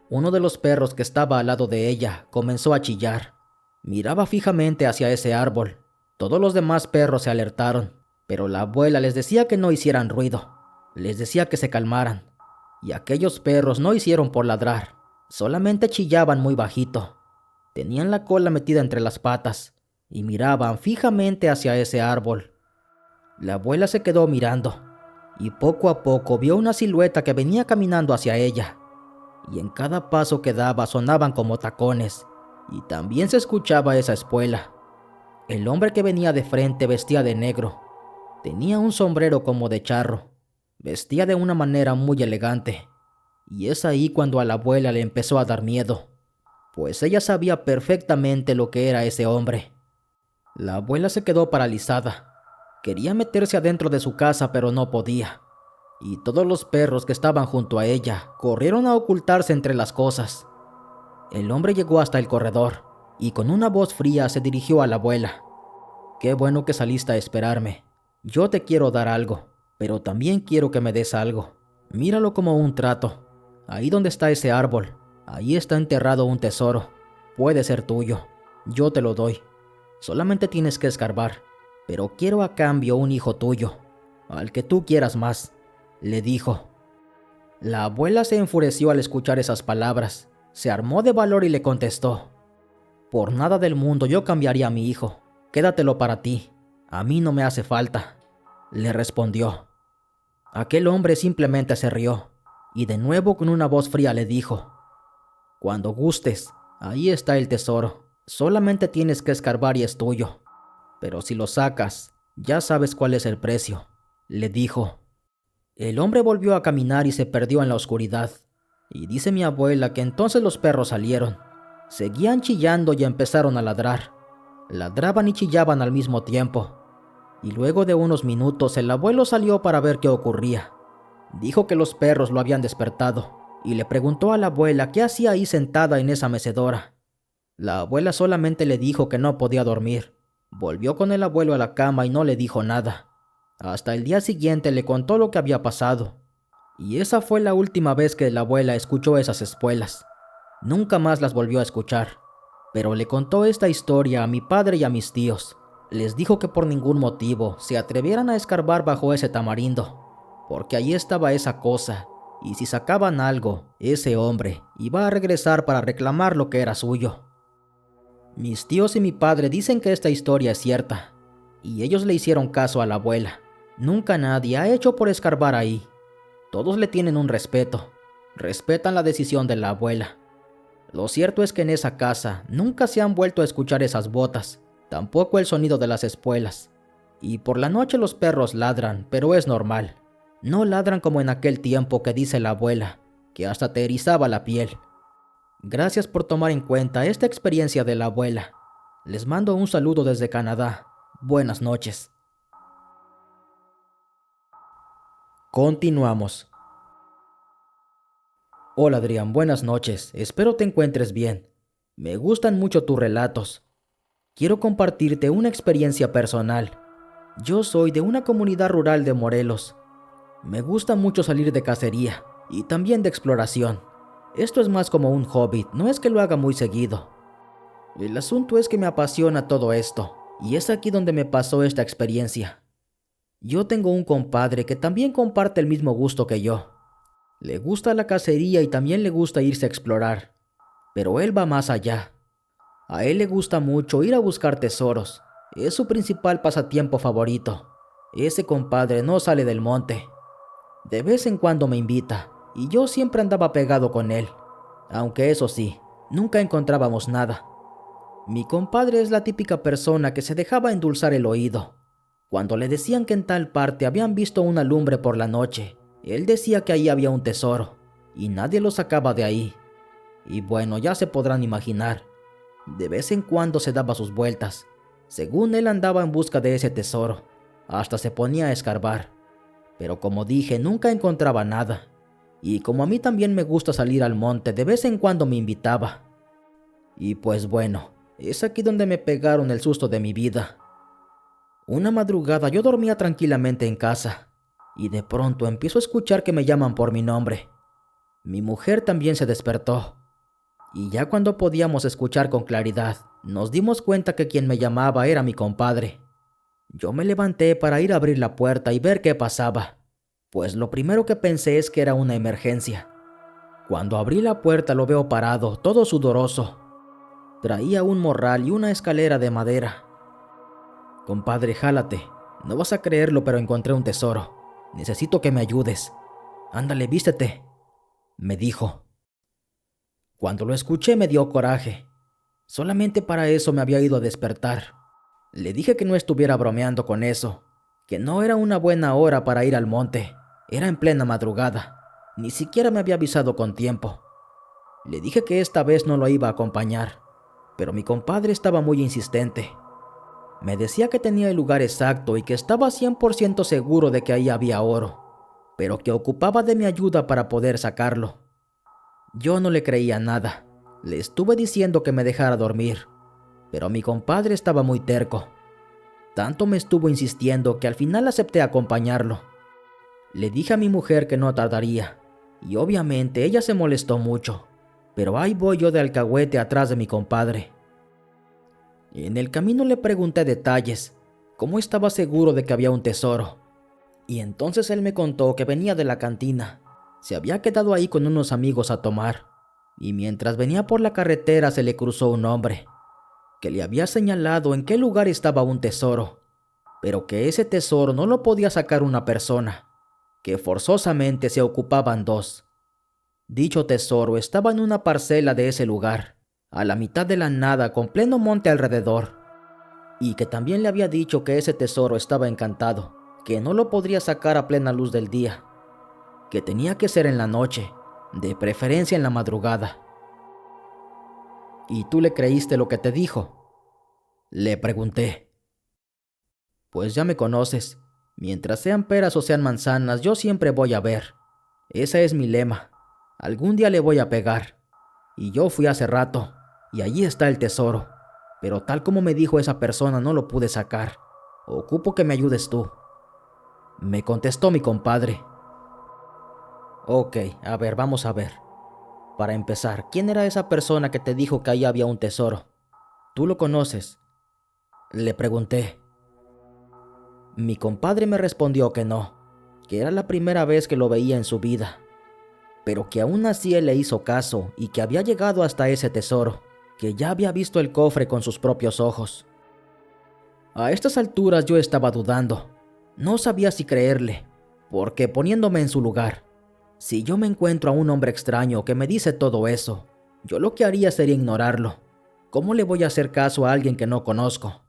Uno de los perros que estaba al lado de ella comenzó a chillar. Miraba fijamente hacia ese árbol. Todos los demás perros se alertaron, pero la abuela les decía que no hicieran ruido. Les decía que se calmaran. Y aquellos perros no hicieron por ladrar, solamente chillaban muy bajito. Tenían la cola metida entre las patas y miraban fijamente hacia ese árbol. La abuela se quedó mirando y poco a poco vio una silueta que venía caminando hacia ella. Y en cada paso que daba sonaban como tacones, y también se escuchaba esa espuela. El hombre que venía de frente vestía de negro. Tenía un sombrero como de charro. Vestía de una manera muy elegante. Y es ahí cuando a la abuela le empezó a dar miedo, pues ella sabía perfectamente lo que era ese hombre. La abuela se quedó paralizada. Quería meterse adentro de su casa, pero no podía. Y todos los perros que estaban junto a ella corrieron a ocultarse entre las cosas. El hombre llegó hasta el corredor y con una voz fría se dirigió a la abuela. «Qué bueno que saliste a esperarme. Yo te quiero dar algo, pero también quiero que me des algo. Míralo como un trato. Ahí donde está ese árbol, ahí está enterrado un tesoro. Puede ser tuyo. Yo te lo doy. Solamente tienes que escarbar, pero quiero a cambio un hijo tuyo, al que tú quieras más», le dijo. La abuela se enfureció al escuchar esas palabras. Se armó de valor y le contestó: «Por nada del mundo yo cambiaría a mi hijo. quédatelo para ti, a mí no me hace falta, le respondió. Aquel hombre simplemente se rió, y de nuevo con una voz fría le dijo: cuando gustes, ahí está el tesoro, solamente tienes que escarbar y es tuyo. Pero si lo sacas, ya sabes cuál es el precio, le dijo. El hombre volvió a caminar y se perdió en la oscuridad. Y dice mi abuela que entonces los perros salieron. Seguían chillando y empezaron a ladrar. Ladraban y chillaban al mismo tiempo. Y luego de unos minutos el abuelo salió para ver qué ocurría. Dijo que los perros lo habían despertado y le preguntó a la abuela qué hacía ahí sentada en esa mecedora. La abuela solamente le dijo que no podía dormir. Volvió con el abuelo a la cama y no le dijo nada. Hasta el día siguiente le contó lo que había pasado. Y esa fue la última vez que la abuela escuchó esas espuelas. Nunca más las volvió a escuchar. Pero le contó esta historia a mi padre y a mis tíos. Les dijo que por ningún motivo se atrevieran a escarbar bajo ese tamarindo, porque ahí estaba esa cosa, y si sacaban algo, ese hombre iba a regresar para reclamar lo que era suyo. Mis tíos y mi padre dicen que esta historia es cierta, y ellos le hicieron caso a la abuela. Nunca nadie ha hecho por escarbar ahí. Todos le tienen un respeto, respetan la decisión de la abuela. Lo cierto es que en esa casa nunca se han vuelto a escuchar esas botas, tampoco el sonido de las espuelas. Y por la noche los perros ladran, pero es normal. No ladran como en aquel tiempo que dice la abuela, que hasta te erizaba la piel. Gracias por tomar en cuenta esta experiencia de la abuela. Les mando un saludo desde Canadá. Buenas noches. Continuamos. Hola Adrián, buenas noches. Espero te encuentres bien. Me gustan mucho tus relatos. Quiero compartirte una experiencia personal. Yo soy de una comunidad rural de Morelos. Me gusta mucho salir de cacería y también de exploración. Esto es más como un hobby, no es que lo haga muy seguido. El asunto es que me apasiona todo esto, y es aquí donde me pasó esta experiencia. Yo tengo un compadre que también comparte el mismo gusto que yo. Le gusta la cacería y también le gusta irse a explorar, pero él va más allá. A él le gusta mucho ir a buscar tesoros, es su principal pasatiempo favorito. Ese compadre no sale del monte. De vez en cuando me invita, y yo siempre andaba pegado con él, aunque eso sí, nunca encontrábamos nada. Mi compadre es la típica persona que se dejaba endulzar el oído. Cuando le decían que en tal parte habían visto una lumbre por la noche, él decía que ahí había un tesoro, y nadie lo sacaba de ahí. Y bueno, ya se podrán imaginar, de vez en cuando se daba sus vueltas. Según él andaba en busca de ese tesoro, hasta se ponía a escarbar. Pero como dije, nunca encontraba nada. Y como a mí también me gusta salir al monte, de vez en cuando me invitaba. Y pues bueno, es aquí donde me pegaron el susto de mi vida. Una madrugada yo dormía tranquilamente en casa, y de pronto empiezo a escuchar que me llaman por mi nombre. Mi mujer también se despertó, y ya cuando podíamos escuchar con claridad, nos dimos cuenta que quien me llamaba era mi compadre. Yo me levanté para ir a abrir la puerta y ver qué pasaba, pues lo primero que pensé es que era una emergencia. Cuando abrí la puerta lo veo parado, todo sudoroso. Traía un morral y una escalera de madera. Compadre, jálate. No vas a creerlo, pero encontré un tesoro. Necesito que me ayudes. Ándale, vístete, me dijo. Cuando lo escuché me dio coraje. Solamente para eso me había ido a despertar. Le dije que no estuviera bromeando con eso, que no era una buena hora para ir al monte. Era en plena madrugada. Ni siquiera me había avisado con tiempo. Le dije que esta vez no lo iba a acompañar, pero mi compadre estaba muy insistente. Me decía que tenía el lugar exacto y que estaba 100% seguro de que ahí había oro, pero que ocupaba de mi ayuda para poder sacarlo. Yo no le creía nada. Le estuve diciendo que me dejara dormir, pero mi compadre estaba muy terco. Tanto me estuvo insistiendo que al final acepté acompañarlo. Le dije a mi mujer que no tardaría, y obviamente ella se molestó mucho, pero ahí voy yo de alcahuete atrás de mi compadre. En el camino le pregunté detalles, cómo estaba seguro de que había un tesoro, y entonces él me contó que venía de la cantina. Se había quedado ahí con unos amigos a tomar, y mientras venía por la carretera se le cruzó un hombre. que le había señalado en qué lugar estaba un tesoro, pero que ese tesoro no lo podía sacar una persona, que forzosamente se ocupaban dos. Dicho tesoro estaba en una parcela de ese lugar, a la mitad de la nada con pleno monte alrededor, y que también le había dicho que ese tesoro estaba encantado, que no lo podría sacar a plena luz del día, que tenía que ser en la noche, de preferencia en la madrugada. ¿Y tú le creíste lo que te dijo?, le pregunté. Pues ya me conoces. Mientras sean peras o sean manzanas, yo siempre voy a ver. Ese es mi lema. Algún día le voy a pegar. Y yo fui hace rato, y allí está el tesoro. Pero tal como me dijo esa persona, no lo pude sacar. Ocupo que me ayudes tú. Me contestó mi compadre. Ok, a ver, vamos a ver. Para empezar, ¿quién era esa persona que te dijo que ahí había un tesoro? ¿Tú lo conoces?, le pregunté. Mi compadre me respondió que no, que era la primera vez que lo veía en su vida, pero que aún así él le hizo caso y que había llegado hasta ese tesoro, que ya había visto el cofre con sus propios ojos. A estas alturas yo estaba dudando. No sabía si creerle, porque poniéndome en su lugar, si yo me encuentro a un hombre extraño que me dice todo eso, yo lo que haría sería ignorarlo. ¿Cómo le voy a hacer caso a alguien que no conozco?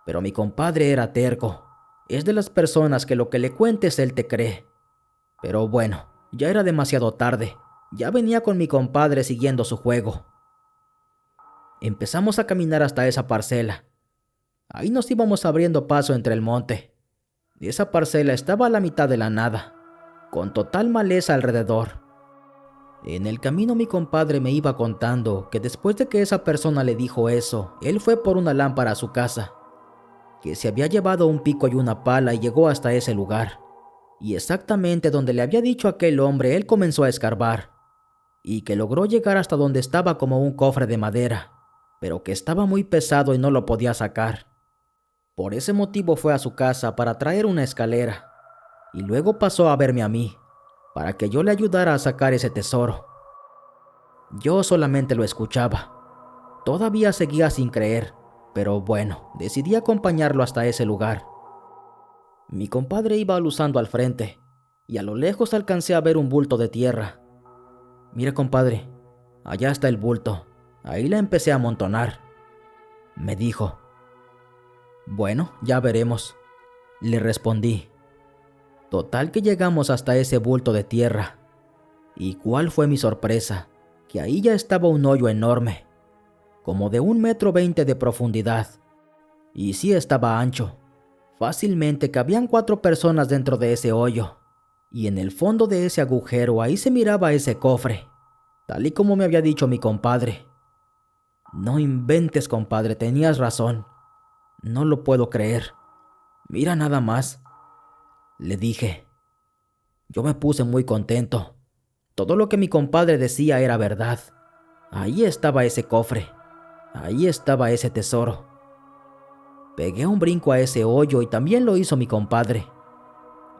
Pero mi compadre era terco. Es de las personas que lo que le cuentes él te cree. Pero bueno, ya era demasiado tarde. Ya venía con mi compadre siguiendo su juego. Empezamos a caminar hasta esa parcela. Ahí nos íbamos abriendo paso entre el monte. Esa parcela estaba a la mitad de la nada, con total maleza alrededor. En el camino mi compadre me iba contando que después de que esa persona le dijo eso, él fue por una lámpara a su casa, que se había llevado un pico y una pala y llegó hasta ese lugar. Y exactamente donde le había dicho aquel hombre, él comenzó a escarbar, y que logró llegar hasta donde estaba como un cofre de madera, pero que estaba muy pesado y no lo podía sacar. Por ese motivo fue a su casa para traer una escalera, y luego pasó a verme a mí, para que yo le ayudara a sacar ese tesoro. Yo solamente lo escuchaba. Todavía seguía sin creer, pero bueno, decidí acompañarlo hasta ese lugar. Mi compadre iba aluzando al frente, y a lo lejos alcancé a ver un bulto de tierra. Mira, compadre, allá está el bulto. Ahí la empecé a amontonar, me dijo. Bueno, ya veremos, le respondí. Total que llegamos hasta ese bulto de tierra. ¿Y cuál fue mi sorpresa? Que ahí ya estaba un hoyo enorme, como de 1,20 m de profundidad. Y sí estaba ancho. Fácilmente cabían 4 personas dentro de ese hoyo. Y en el fondo de ese agujero ahí se miraba ese cofre, tal y como me había dicho mi compadre. No inventes, compadre, tenías razón. No lo puedo creer. Mira nada más, le dije. Yo me puse muy contento. Todo lo que mi compadre decía era verdad. Ahí estaba ese cofre. Ahí estaba ese tesoro. Pegué un brinco a ese hoyo y también lo hizo mi compadre.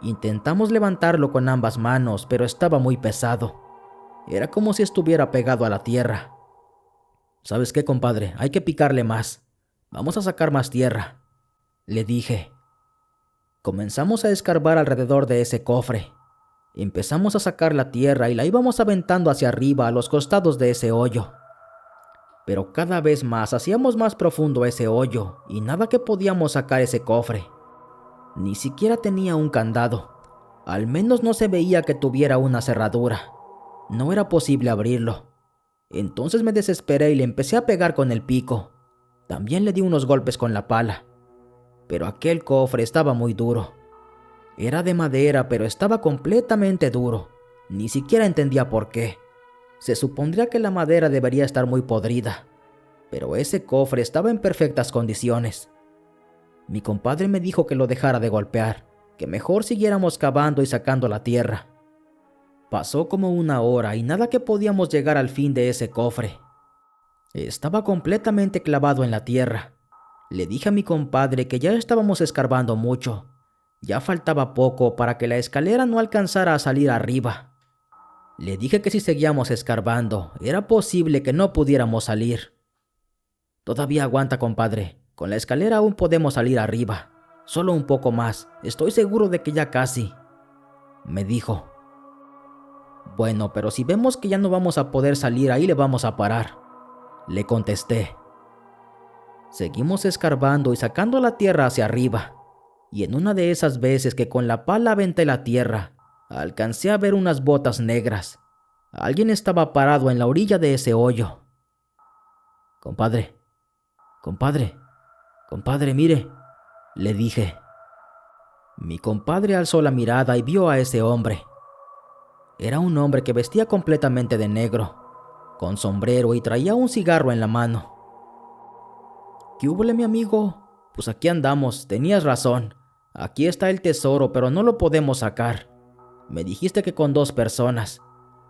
Intentamos levantarlo con ambas manos, pero estaba muy pesado. Era como si estuviera pegado a la tierra. ¿Sabes qué, compadre? Hay que picarle más. Vamos a sacar más tierra, le dije. Comenzamos a escarbar alrededor de ese cofre. Empezamos a sacar la tierra y la íbamos aventando hacia arriba a los costados de ese hoyo. Pero cada vez más hacíamos más profundo ese hoyo y nada que podíamos sacar ese cofre. Ni siquiera tenía un candado. Al menos no se veía que tuviera una cerradura. No era posible abrirlo. Entonces me desesperé y le empecé a pegar con el pico. También le di unos golpes con la pala. Pero aquel cofre estaba muy duro. Era de madera, pero estaba completamente duro. Ni siquiera entendía por qué. Se supondría que la madera debería estar muy podrida, pero ese cofre estaba en perfectas condiciones. Mi compadre me dijo que lo dejara de golpear, que mejor siguiéramos cavando y sacando la tierra. Pasó como 1 hora y nada que podíamos llegar al fin de ese cofre. Estaba completamente clavado en la tierra. Le dije a mi compadre que ya estábamos escarbando mucho. Ya faltaba poco para que la escalera no alcanzara a salir arriba. Le dije que si seguíamos escarbando, era posible que no pudiéramos salir. Todavía aguanta, compadre. Con la escalera aún podemos salir arriba. Solo un poco más. Estoy seguro de que ya casi, me dijo. Bueno, pero si vemos que ya no vamos a poder salir, ahí le vamos a parar, le contesté. Seguimos escarbando y sacando la tierra hacia arriba, y en una de esas veces que con la pala aventé la tierra, alcancé a ver unas botas negras. Alguien estaba parado en la orilla de ese hoyo. Compadre, compadre, compadre, mire, le dije. Mi compadre alzó la mirada y vio a ese hombre. Era un hombre que vestía completamente de negro, con sombrero y traía un cigarro en la mano. ¿Qué húbole, mi amigo? Pues aquí andamos, tenías razón. Aquí está el tesoro, pero no lo podemos sacar. Me dijiste que con 2 personas.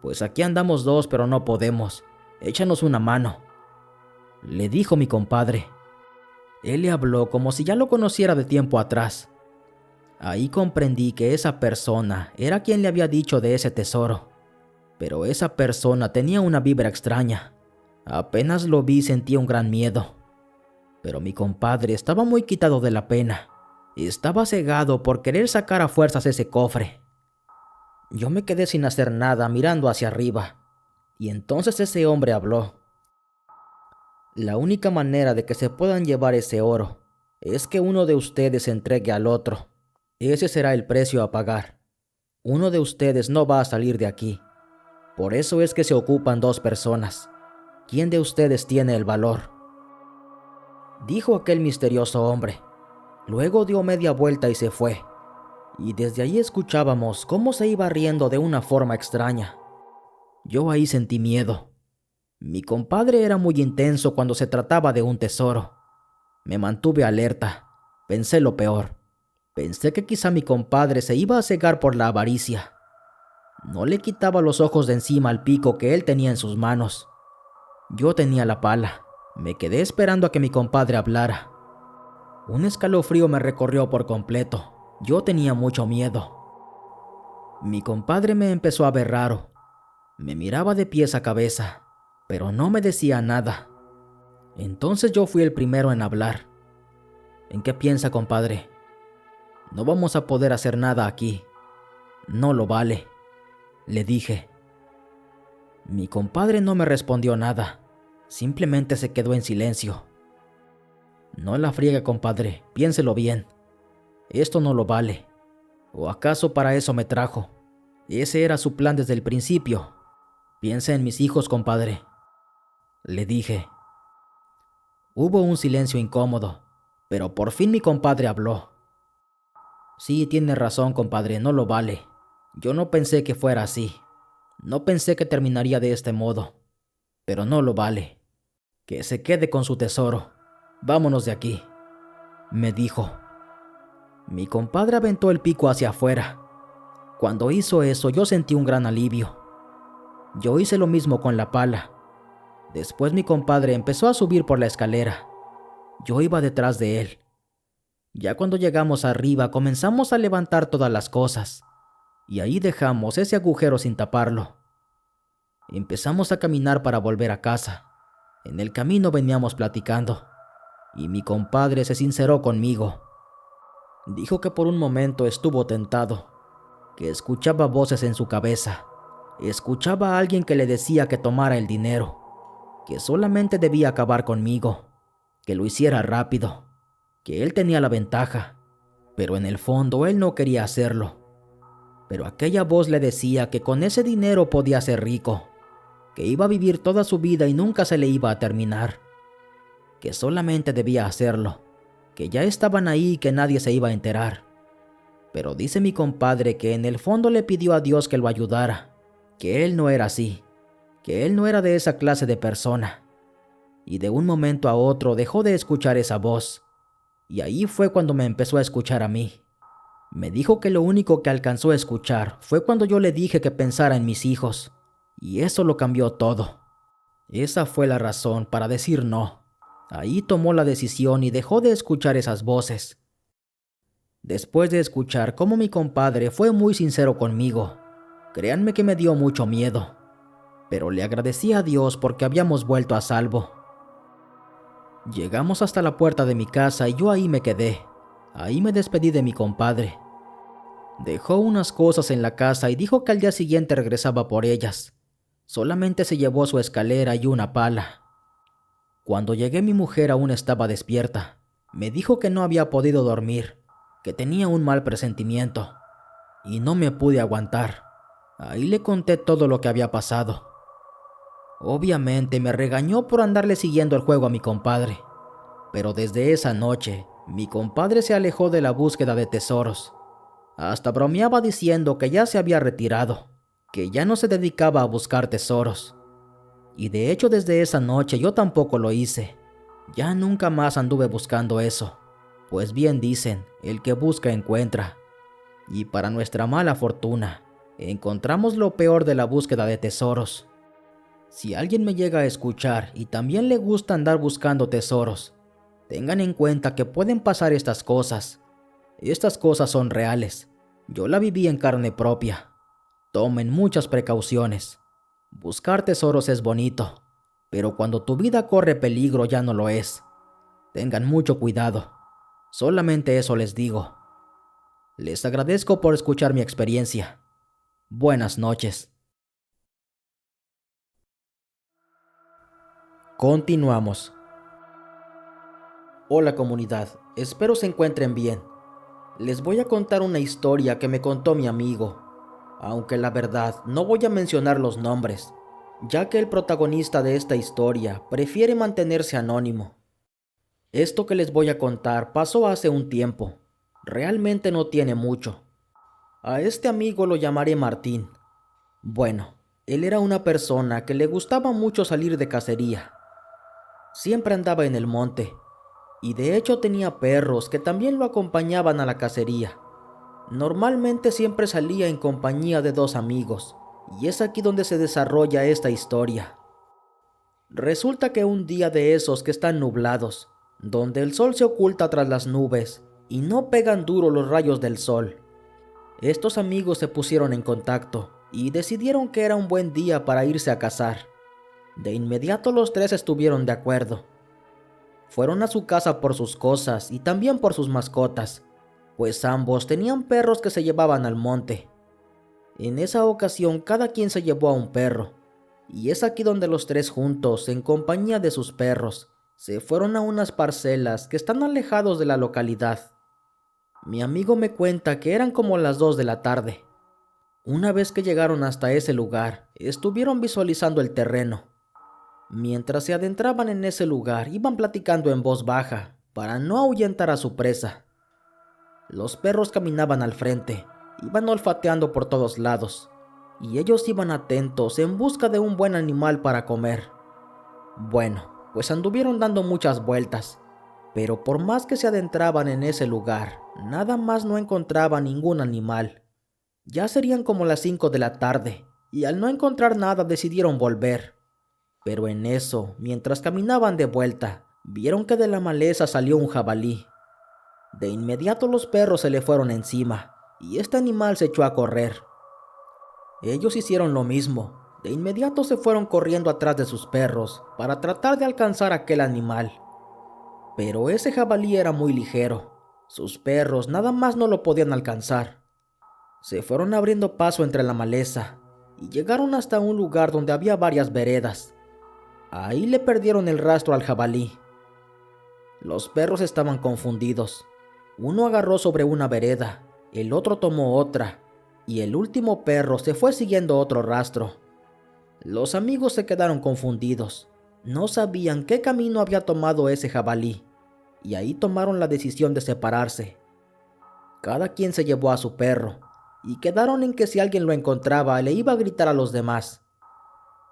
Pues aquí andamos 2, pero no podemos. Échanos una mano, le dijo mi compadre. Él le habló como si ya lo conociera de tiempo atrás. Ahí comprendí que esa persona era quien le había dicho de ese tesoro. Pero esa persona tenía una vibra extraña. Apenas lo vi sentí un gran miedo. Pero mi compadre estaba muy quitado de la pena. Estaba cegado por querer sacar a fuerzas ese cofre. Yo me quedé sin hacer nada mirando hacia arriba. Y entonces ese hombre habló. La única manera de que se puedan llevar ese oro es que uno de ustedes entregue al otro. Ese será el precio a pagar. Uno de ustedes no va a salir de aquí. Por eso es que se ocupan 2 personas. ¿Quién de ustedes tiene el valor?, dijo aquel misterioso hombre. Luego dio media vuelta y se fue. Y desde ahí escuchábamos cómo se iba riendo de una forma extraña. Yo ahí sentí miedo. Mi compadre era muy intenso cuando se trataba de un tesoro. Me mantuve alerta. Pensé lo peor. Pensé que quizá mi compadre se iba a cegar por la avaricia. No le quitaba los ojos de encima al pico que él tenía en sus manos. Yo tenía la pala. Me quedé esperando a que mi compadre hablara. Un escalofrío me recorrió por completo. Yo tenía mucho miedo. Mi compadre me empezó a ver raro. Me miraba de pies a cabeza, pero no me decía nada. Entonces yo fui el primero en hablar. ¿En qué piensa, compadre? No vamos a poder hacer nada aquí. No lo vale, le dije. Mi compadre no me respondió nada. Simplemente se quedó en silencio. No la friegue, compadre, piénselo bien. Esto no lo vale. ¿O acaso para eso me trajo? Ese era su plan desde el principio. Piensa en mis hijos, compadre, le dije. Hubo un silencio incómodo, pero por fin mi compadre habló. Sí, tiene razón, compadre, no lo vale. Yo no pensé que fuera así. No pensé que terminaría de este modo. Pero no lo vale. Que se quede con su tesoro. Vámonos de aquí, me dijo. Mi compadre aventó el pico hacia afuera. Cuando hizo eso, yo sentí un gran alivio. Yo hice lo mismo con la pala. Después mi compadre empezó a subir por la escalera. Yo iba detrás de él. Ya cuando llegamos arriba, comenzamos a levantar todas las cosas. Y ahí dejamos ese agujero sin taparlo. Empezamos a caminar para volver a casa. En el camino veníamos platicando. Y mi compadre se sinceró conmigo. Dijo que por un momento estuvo tentado, que escuchaba voces en su cabeza. Escuchaba a alguien que le decía que tomara el dinero, que solamente debía acabar conmigo, que lo hiciera rápido, que él tenía la ventaja, pero en el fondo él no quería hacerlo. Pero aquella voz le decía que con ese dinero podía ser rico, que iba a vivir toda su vida y nunca se le iba a terminar, que solamente debía hacerlo, que ya estaban ahí y que nadie se iba a enterar. Pero dice mi compadre que en el fondo le pidió a Dios que lo ayudara, que él no era así, que él no era de esa clase de persona. Y de un momento a otro dejó de escuchar esa voz, y ahí fue cuando me empezó a escuchar a mí. Me dijo que lo único que alcanzó a escuchar fue cuando yo le dije que pensara en mis hijos, y eso lo cambió todo. Esa fue la razón para decir no. Ahí tomó la decisión y dejó de escuchar esas voces. Después de escuchar cómo mi compadre fue muy sincero conmigo, créanme que me dio mucho miedo, pero le agradecí a Dios porque habíamos vuelto a salvo. Llegamos hasta la puerta de mi casa y yo ahí me quedé. Ahí me despedí de mi compadre. Dejó unas cosas en la casa y dijo que al día siguiente regresaba por ellas. Solamente se llevó su escalera y una pala. Cuando llegué, mi mujer aún estaba despierta. Me dijo que no había podido dormir, que tenía un mal presentimiento. Y no me pude aguantar. Ahí le conté todo lo que había pasado. Obviamente me regañó por andarle siguiendo el juego a mi compadre. Pero desde esa noche, mi compadre se alejó de la búsqueda de tesoros. Hasta bromeaba diciendo que ya se había retirado, que ya no se dedicaba a buscar tesoros. Y de hecho desde esa noche yo tampoco lo hice. Ya nunca más anduve buscando eso. Pues bien dicen, el que busca encuentra. Y para nuestra mala fortuna, encontramos lo peor de la búsqueda de tesoros. Si alguien me llega a escuchar y también le gusta andar buscando tesoros, tengan en cuenta que pueden pasar estas cosas. Estas cosas son reales. Yo la viví en carne propia. Tomen muchas precauciones. Buscar tesoros es bonito, pero cuando tu vida corre peligro ya no lo es. Tengan mucho cuidado. Solamente eso les digo. Les agradezco por escuchar mi experiencia. Buenas noches. Continuamos. Hola comunidad, espero se encuentren bien. Les voy a contar una historia que me contó mi amigo, aunque la verdad no voy a mencionar los nombres, ya que el protagonista de esta historia prefiere mantenerse anónimo. Esto que les voy a contar pasó hace un tiempo, realmente no tiene mucho. A este amigo lo llamaré Martín. Bueno, él era una persona que le gustaba mucho salir de cacería. Siempre andaba en el monte, y de hecho tenía perros que también lo acompañaban a la cacería. Normalmente siempre salía en compañía de dos amigos, y es aquí donde se desarrolla esta historia. Resulta que un día de esos que están nublados, donde el sol se oculta tras las nubes y no pegan duro los rayos del sol, estos amigos se pusieron en contacto y decidieron que era un buen día para irse a cazar. De inmediato los tres estuvieron de acuerdo. Fueron a su casa por sus cosas y también por sus mascotas, pues ambos tenían perros que se llevaban al monte. En esa ocasión cada quien se llevó a un perro, y es aquí donde los tres juntos, en compañía de sus perros, se fueron a unas parcelas que están alejados de la localidad. Mi amigo me cuenta que eran como las 2 de la tarde. Una vez que llegaron hasta ese lugar, estuvieron visualizando el terreno. Mientras se adentraban en ese lugar, iban platicando en voz baja, para no ahuyentar a su presa. Los perros caminaban al frente, iban olfateando por todos lados, y ellos iban atentos en busca de un buen animal para comer. Bueno, pues anduvieron dando muchas vueltas, pero por más que se adentraban en ese lugar, nada más no encontraban ningún animal. Ya serían como las 5 de la tarde, y al no encontrar nada decidieron volver. Pero en eso, mientras caminaban de vuelta, vieron que de la maleza salió un jabalí. De inmediato los perros se le fueron encima, y este animal se echó a correr. Ellos hicieron lo mismo. De inmediato se fueron corriendo atrás de sus perros para tratar de alcanzar a aquel animal. Pero ese jabalí era muy ligero. Sus perros nada más no lo podían alcanzar. Se fueron abriendo paso entre la maleza y llegaron hasta un lugar donde había varias veredas. Ahí le perdieron el rastro al jabalí. Los perros estaban confundidos. Uno agarró sobre una vereda, el otro tomó otra, y el último perro se fue siguiendo otro rastro. Los amigos se quedaron confundidos. No sabían qué camino había tomado ese jabalí, y ahí tomaron la decisión de separarse. Cada quien se llevó a su perro, y quedaron en que si alguien lo encontraba le iba a gritar a los demás.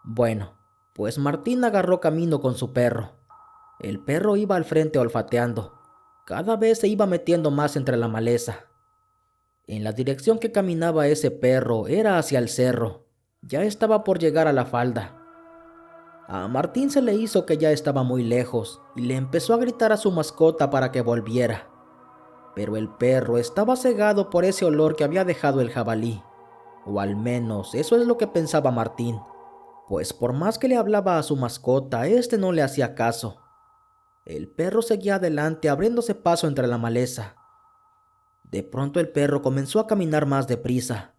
Bueno, pues Martín agarró camino con su perro. El perro iba al frente olfateando. Cada vez se iba metiendo más entre la maleza. En la dirección que caminaba ese perro era hacia el cerro. Ya estaba por llegar a la falda. A Martín se le hizo que ya estaba muy lejos y le empezó a gritar a su mascota para que volviera. Pero el perro estaba cegado por ese olor que había dejado el jabalí. O al menos eso es lo que pensaba Martín, pues por más que le hablaba a su mascota, este no le hacía caso. El perro seguía adelante abriéndose paso entre la maleza. De pronto el perro comenzó a caminar más deprisa.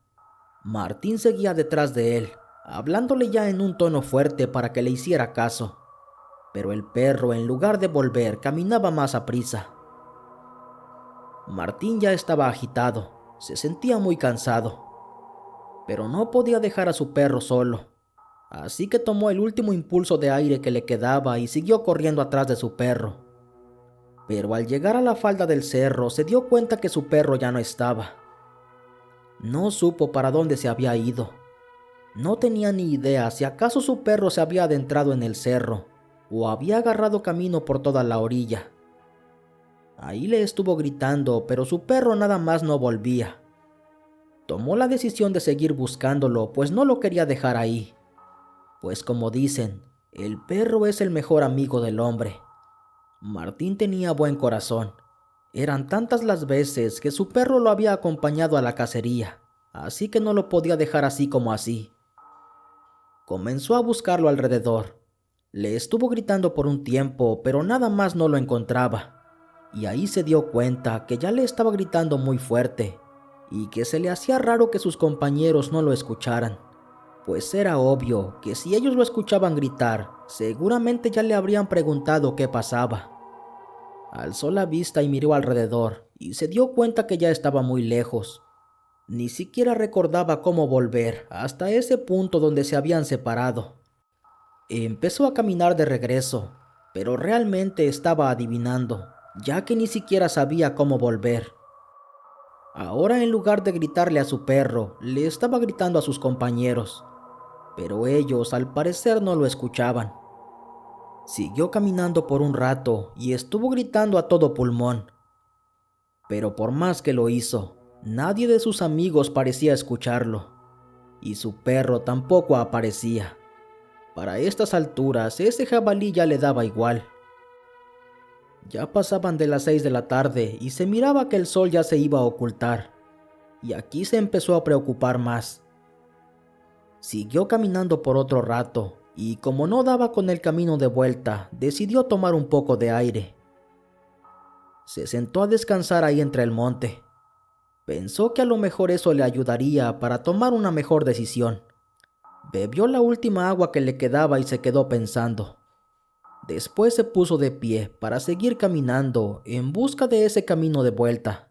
Martín seguía detrás de él, hablándole ya en un tono fuerte para que le hiciera caso. Pero el perro, en lugar de volver, caminaba más aprisa. Martín ya estaba agitado, se sentía muy cansado, pero no podía dejar a su perro solo. Así que tomó el último impulso de aire que le quedaba y siguió corriendo atrás de su perro. Pero al llegar a la falda del cerro se dio cuenta que su perro ya no estaba. No supo para dónde se había ido. No tenía ni idea si acaso su perro se había adentrado en el cerro o había agarrado camino por toda la orilla. Ahí le estuvo gritando, pero su perro nada más no volvía. Tomó la decisión de seguir buscándolo, pues no lo quería dejar ahí. Pues como dicen, el perro es el mejor amigo del hombre. Martín tenía buen corazón. Eran tantas las veces que su perro lo había acompañado a la cacería, así que no lo podía dejar así como así. Comenzó a buscarlo alrededor. Le estuvo gritando por un tiempo, pero nada más no lo encontraba. Y ahí se dio cuenta que ya le estaba gritando muy fuerte y que se le hacía raro que sus compañeros no lo escucharan, pues era obvio que si ellos lo escuchaban gritar, seguramente ya le habrían preguntado qué pasaba. Alzó la vista y miró alrededor y se dio cuenta que ya estaba muy lejos. Ni siquiera recordaba cómo volver hasta ese punto donde se habían separado. Empezó a caminar de regreso, pero realmente estaba adivinando, ya que ni siquiera sabía cómo volver. Ahora, en lugar de gritarle a su perro, le estaba gritando a sus compañeros, pero ellos al parecer no lo escuchaban. Siguió caminando por un rato y estuvo gritando a todo pulmón, pero por más que lo hizo, nadie de sus amigos parecía escucharlo, y su perro tampoco aparecía. Para estas alturas, ese jabalí ya le daba igual. Ya pasaban de las 6 de la tarde y se miraba que el sol ya se iba a ocultar, y aquí se empezó a preocupar más. Siguió caminando por otro rato, y como no daba con el camino de vuelta, decidió tomar un poco de aire. Se sentó a descansar ahí entre el monte. Pensó que a lo mejor eso le ayudaría para tomar una mejor decisión. Bebió la última agua que le quedaba y se quedó pensando. Después se puso de pie para seguir caminando en busca de ese camino de vuelta.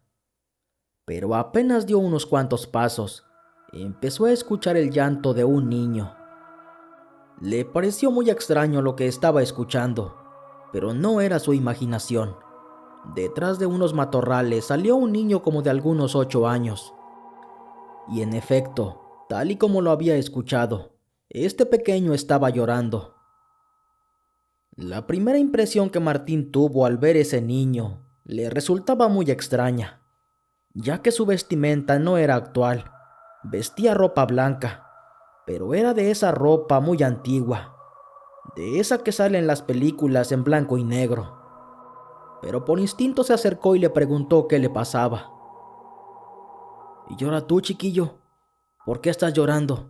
Pero apenas dio unos cuantos pasos, empezó a escuchar el llanto de un niño. Le pareció muy extraño lo que estaba escuchando, pero no era su imaginación. Detrás de unos matorrales salió un niño como de algunos 8 años. Y en efecto, tal y como lo había escuchado, este pequeño estaba llorando. La primera impresión que Martín tuvo al ver ese niño le resultaba muy extraña, ya que su vestimenta no era actual. Vestía ropa blanca, pero era de esa ropa muy antigua, de esa que sale en las películas en blanco y negro. Pero por instinto se acercó y le preguntó qué le pasaba. ¿Y llora tú, chiquillo? ¿Por qué estás llorando?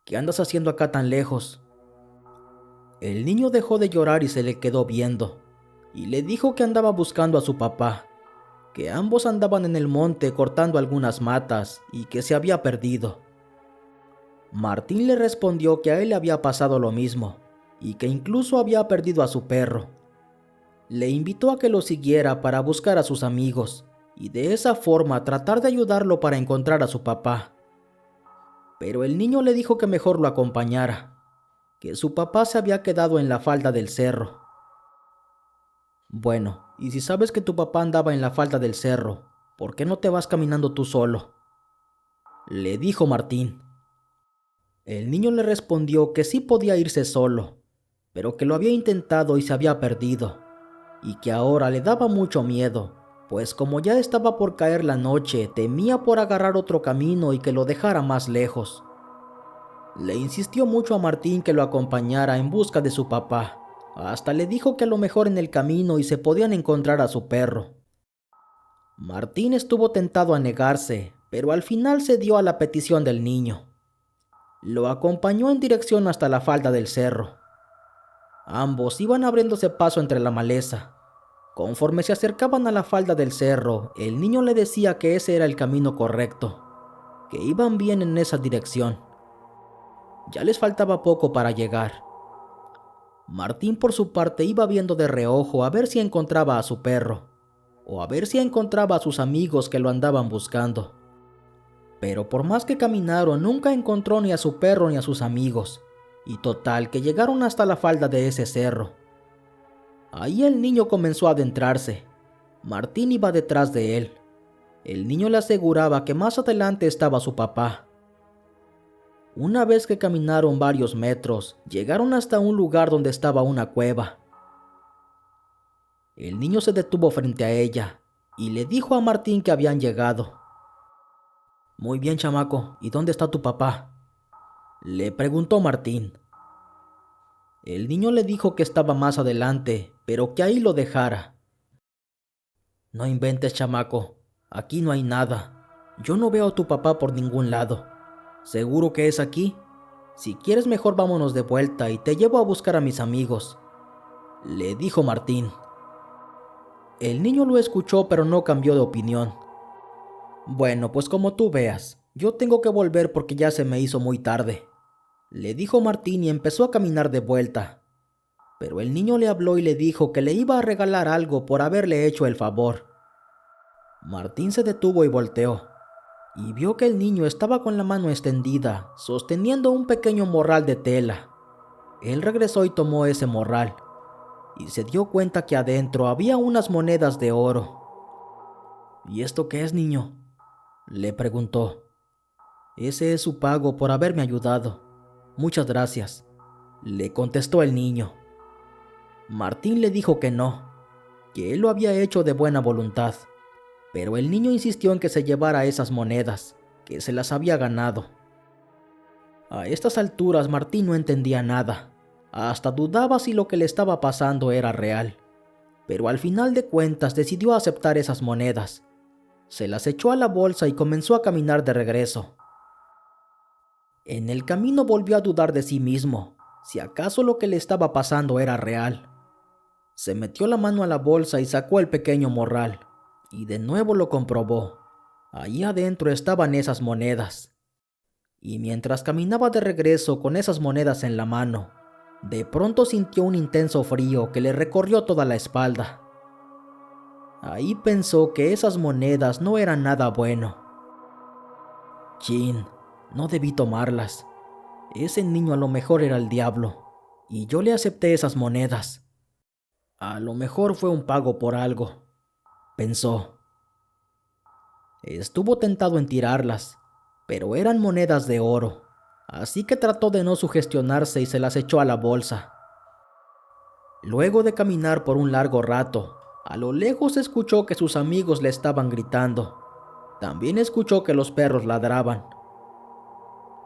¿Qué andas haciendo acá tan lejos? El niño dejó de llorar y se le quedó viendo, y le dijo que andaba buscando a su papá, que ambos andaban en el monte cortando algunas matas y que se había perdido. Martín le respondió que a él le había pasado lo mismo, y que incluso había perdido a su perro. Le invitó a que lo siguiera para buscar a sus amigos, y de esa forma tratar de ayudarlo para encontrar a su papá. Pero el niño le dijo que mejor lo acompañara, que su papá se había quedado en la falda del cerro. Bueno, y si sabes que tu papá andaba en la falda del cerro, ¿por qué no te vas caminando tú solo?, le dijo Martín. El niño le respondió que sí podía irse solo, pero que lo había intentado y se había perdido, y que ahora le daba mucho miedo, pues como ya estaba por caer la noche, temía por agarrar otro camino y que lo dejara más lejos. Le insistió mucho a Martín que lo acompañara en busca de su papá. Hasta le dijo que a lo mejor en el camino y se podían encontrar a su perro. Martín estuvo tentado a negarse, pero al final cedió a la petición del niño. Lo acompañó en dirección hasta la falda del cerro. Ambos iban abriéndose paso entre la maleza, Conforme se acercaban a la falda del cerro, el niño le decía que ese era el camino correcto, que iban bien en esa dirección. Ya les faltaba poco para llegar. Martín por su parte iba viendo de reojo a ver si encontraba a su perro, o a ver si encontraba a sus amigos que lo andaban buscando. Pero por más que caminaron, nunca encontró ni a su perro ni a sus amigos, y total que llegaron hasta la falda de ese cerro. Ahí el niño comenzó a adentrarse. Martín iba detrás de él. El niño le aseguraba que más adelante estaba su papá. Una vez que caminaron varios metros, llegaron hasta un lugar donde estaba una cueva. El niño se detuvo frente a ella y le dijo a Martín que habían llegado. «Muy bien, chamaco, ¿y dónde está tu papá?», le preguntó Martín. El niño le dijo que estaba más adelante, pero que ahí lo dejara. «No inventes, chamaco, aquí no hay nada. Yo no veo a tu papá por ningún lado. ¿Seguro que es aquí? Si quieres, mejor vámonos de vuelta y te llevo a buscar a mis amigos», le dijo Martín. El niño lo escuchó, pero no cambió de opinión. «Bueno, pues como tú veas, yo tengo que volver porque ya se me hizo muy tarde», le dijo Martín y empezó a caminar de vuelta. Pero el niño le habló y le dijo que le iba a regalar algo por haberle hecho el favor. Martín se detuvo y volteó, y vio que el niño estaba con la mano extendida, sosteniendo un pequeño morral de tela. Él regresó y tomó ese morral, y se dio cuenta que adentro había unas monedas de oro. «¿Y esto qué es, niño?», le preguntó. «Ese es su pago por haberme ayudado. Muchas gracias», le contestó el niño. Martín le dijo que no, que él lo había hecho de buena voluntad, pero el niño insistió en que se llevara esas monedas, que se las había ganado. A estas alturas Martín no entendía nada, hasta dudaba si lo que le estaba pasando era real, pero al final de cuentas decidió aceptar esas monedas. Se las echó a la bolsa y comenzó a caminar de regreso. En el camino volvió a dudar de sí mismo, si acaso lo que le estaba pasando era real. Se metió la mano a la bolsa y sacó el pequeño morral, y de nuevo lo comprobó. Allí adentro estaban esas monedas. Y mientras caminaba de regreso con esas monedas en la mano, de pronto sintió un intenso frío que le recorrió toda la espalda. Ahí pensó que esas monedas no eran nada bueno. «Chin, no debí tomarlas. Ese niño a lo mejor era el diablo, y yo le acepté esas monedas. A lo mejor fue un pago por algo», pensó. Estuvo tentado en tirarlas, pero eran monedas de oro, así que trató de no sugestionarse y se las echó a la bolsa. Luego de caminar por un largo rato, a lo lejos escuchó que sus amigos le estaban gritando. También escuchó que los perros ladraban.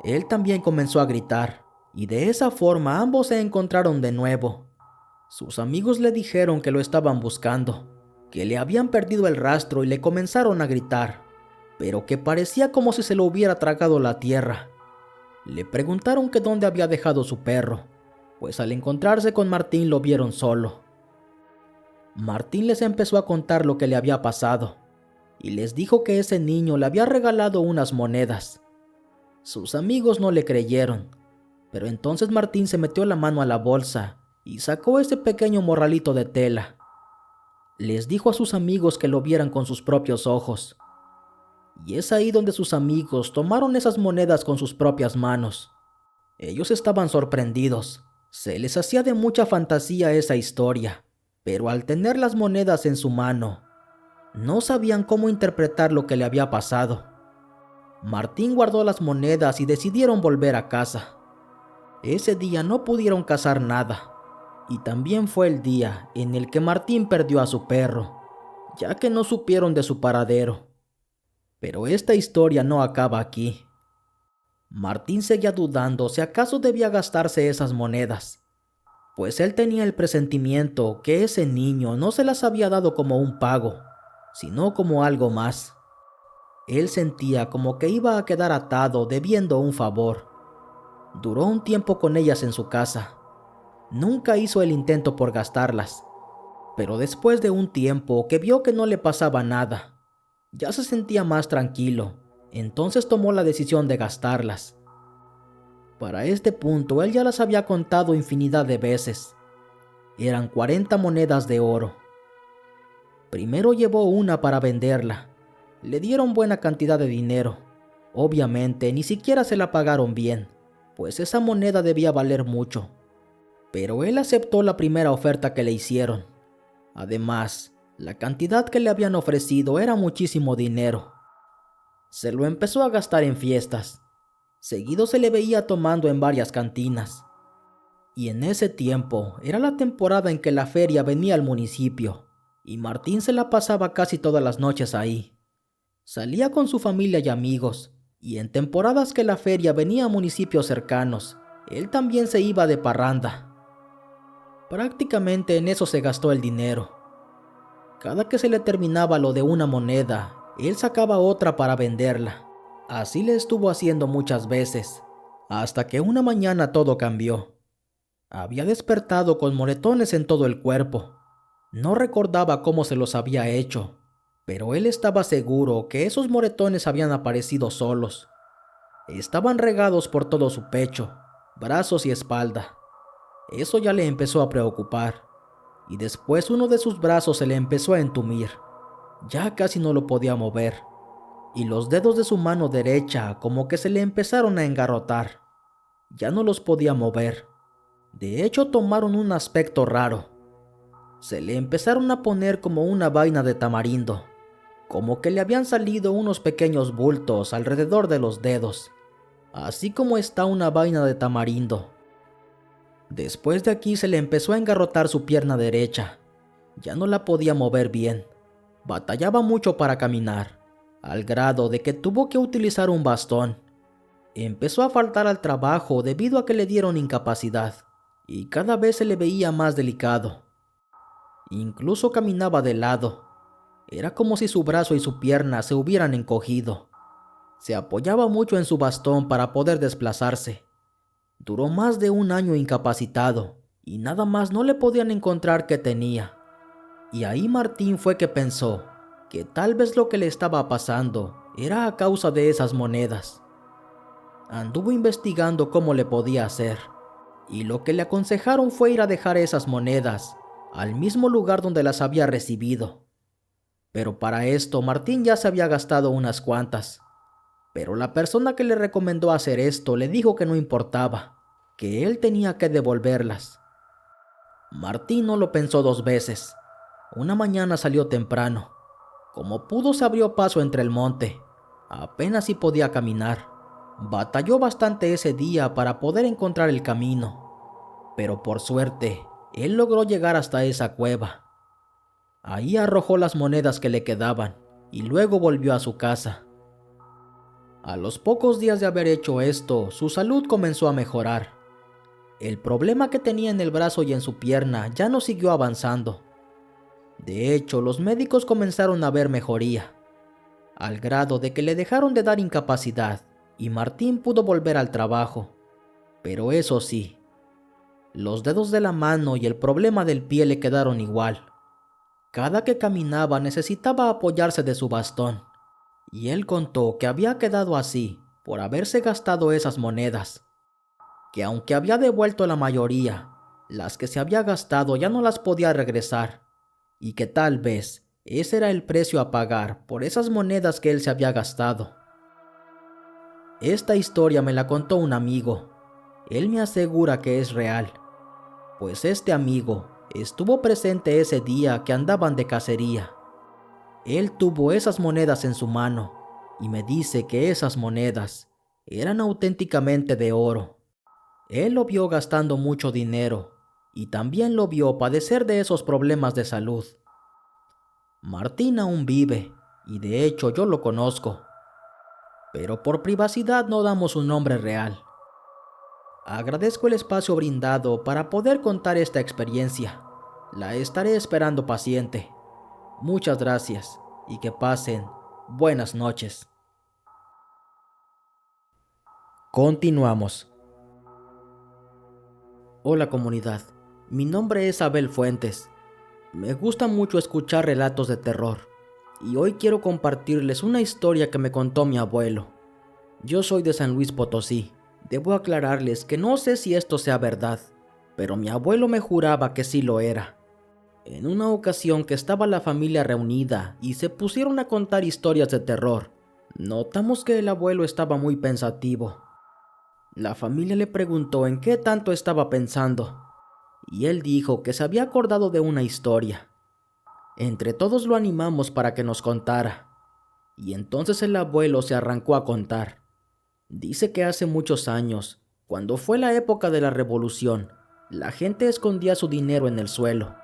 Él también comenzó a gritar, y de esa forma ambos se encontraron de nuevo. Sus amigos le dijeron que lo estaban buscando, que le habían perdido el rastro y le comenzaron a gritar, pero que parecía como si se lo hubiera tragado la tierra. Le preguntaron que dónde había dejado su perro, pues al encontrarse con Martín lo vieron solo. Martín les empezó a contar lo que le había pasado, y les dijo que ese niño le había regalado unas monedas. Sus amigos no le creyeron, pero entonces Martín se metió la mano a la bolsa y sacó ese pequeño morralito de tela. Les dijo a sus amigos que lo vieran con sus propios ojos. Y es ahí donde sus amigos tomaron esas monedas con sus propias manos. Ellos estaban sorprendidos. Se les hacía de mucha fantasía esa historia, pero al tener las monedas en su mano, no sabían cómo interpretar lo que le había pasado. Martín guardó las monedas y decidieron volver a casa. Ese día no pudieron cazar nada, y también fue el día en el que Martín perdió a su perro, ya que no supieron de su paradero. Pero esta historia no acaba aquí. Martín seguía dudando si acaso debía gastarse esas monedas, pues él tenía el presentimiento que ese niño no se las había dado como un pago, sino como algo más. Él sentía como que iba a quedar atado debiendo un favor. Duró un tiempo con ellas en su casa. Nunca hizo el intento por gastarlas, Pero después de un tiempo que vio que no le pasaba nada, ya se sentía más tranquilo, entonces tomó la decisión de gastarlas. Para este punto él ya las había contado infinidad de veces. Eran 40 monedas de oro. Primero llevó una para venderla. Le dieron buena cantidad de dinero. Obviamente ni siquiera se la pagaron bien, pues esa moneda debía valer mucho. Pero él aceptó la primera oferta que le hicieron. Además, la cantidad que le habían ofrecido era muchísimo dinero. Se lo empezó a gastar en fiestas. Seguido se le veía tomando en varias cantinas. Y en ese tiempo era la temporada en que la feria venía al municipio, y Martín se la pasaba casi todas las noches ahí. Salía con su familia y amigos, y en temporadas que la feria venía a municipios cercanos, él también se iba de parranda. Prácticamente en eso se gastó el dinero. Cada que se le terminaba lo de una moneda, él sacaba otra para venderla. Así le estuvo haciendo muchas veces, hasta que una mañana todo cambió. Había despertado con moretones en todo el cuerpo. No recordaba cómo se los había hecho, pero él estaba seguro que esos moretones habían aparecido solos. Estaban regados por todo su pecho, brazos y espalda. Eso ya le empezó a preocupar, y después uno de sus brazos se le empezó a entumir. Ya casi no lo podía mover, y los dedos de su mano derecha como que se le empezaron a engarrotar. Ya no los podía mover. De hecho, tomaron un aspecto raro. Se le empezaron a poner como una vaina de tamarindo, como que le habían salido unos pequeños bultos alrededor de los dedos, así como está una vaina de tamarindo. Después de aquí se le empezó a engarrotar su pierna derecha. Ya no la podía mover bien. Batallaba mucho para caminar, al grado de que tuvo que utilizar un bastón. Empezó a faltar al trabajo debido a que le dieron incapacidad, y cada vez se le veía más delicado. Incluso caminaba de lado. Era como si su brazo y su pierna se hubieran encogido. Se apoyaba mucho en su bastón para poder desplazarse. Duró más de un año incapacitado, y nada más no le podían encontrar qué tenía. Y ahí Martín fue que pensó que tal vez lo que le estaba pasando era a causa de esas monedas. Anduvo investigando cómo le podía hacer, y lo que le aconsejaron fue ir a dejar esas monedas al mismo lugar donde las había recibido. Pero para esto Martín ya se había gastado unas cuantas. Pero la persona que le recomendó hacer esto le dijo que no importaba, que él tenía que devolverlas. Martín no lo pensó dos veces. Una mañana salió temprano. Como pudo se abrió paso entre el monte. Apenas si podía caminar. Batalló bastante ese día para poder encontrar el camino. Pero por suerte, él logró llegar hasta esa cueva. Ahí arrojó las monedas que le quedaban y luego volvió a su casa. A los pocos días de haber hecho esto, su salud comenzó a mejorar. El problema que tenía en el brazo y en su pierna ya no siguió avanzando. De hecho, los médicos comenzaron a ver mejoría, al grado de que le dejaron de dar incapacidad y Martín pudo volver al trabajo. Pero eso sí, los dedos de la mano y el problema del pie le quedaron igual. Cada que caminaba necesitaba apoyarse de su bastón, y él contó que había quedado así por haberse gastado esas monedas, que aunque había devuelto la mayoría, las que se había gastado ya no las podía regresar, y que tal vez ese era el precio a pagar por esas monedas que él se había gastado. Esta historia me la contó un amigo. Él me asegura que es real, pues este amigo estuvo presente ese día que andaban de cacería. Él tuvo esas monedas en su mano y me dice que esas monedas eran auténticamente de oro. Él lo vio gastando mucho dinero y también lo vio padecer de esos problemas de salud. Martín aún vive y de hecho yo lo conozco, pero por privacidad no damos un nombre real. Agradezco el espacio brindado para poder contar esta experiencia. La estaré esperando paciente. Muchas gracias y que pasen buenas noches. Continuamos. Hola comunidad, mi nombre es Abel Fuentes. Me gusta mucho escuchar relatos de terror, y hoy quiero compartirles una historia que me contó mi abuelo. Yo soy de San Luis Potosí. Debo aclararles que no sé si esto sea verdad, pero mi abuelo me juraba que sí lo era. En una ocasión que estaba la familia reunida y se pusieron a contar historias de terror, notamos que el abuelo estaba muy pensativo. La familia le preguntó en qué tanto estaba pensando, y él dijo que se había acordado de una historia. Entre todos lo animamos para que nos contara, y entonces el abuelo se arrancó a contar. Dice que hace muchos años, cuando fue la época de la revolución, la gente escondía su dinero en el suelo.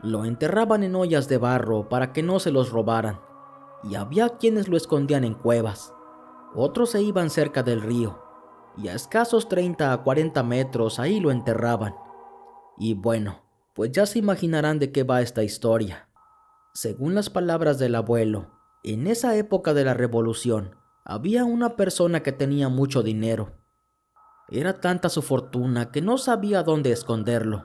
Lo enterraban en ollas de barro para que no se los robaran, y había quienes lo escondían en cuevas. Otros se iban cerca del río, y a escasos 30 a 40 metros ahí lo enterraban. Y bueno, pues ya se imaginarán de qué va esta historia. Según las palabras del abuelo, en esa época de la revolución, había una persona que tenía mucho dinero. Era tanta su fortuna que no sabía dónde esconderlo.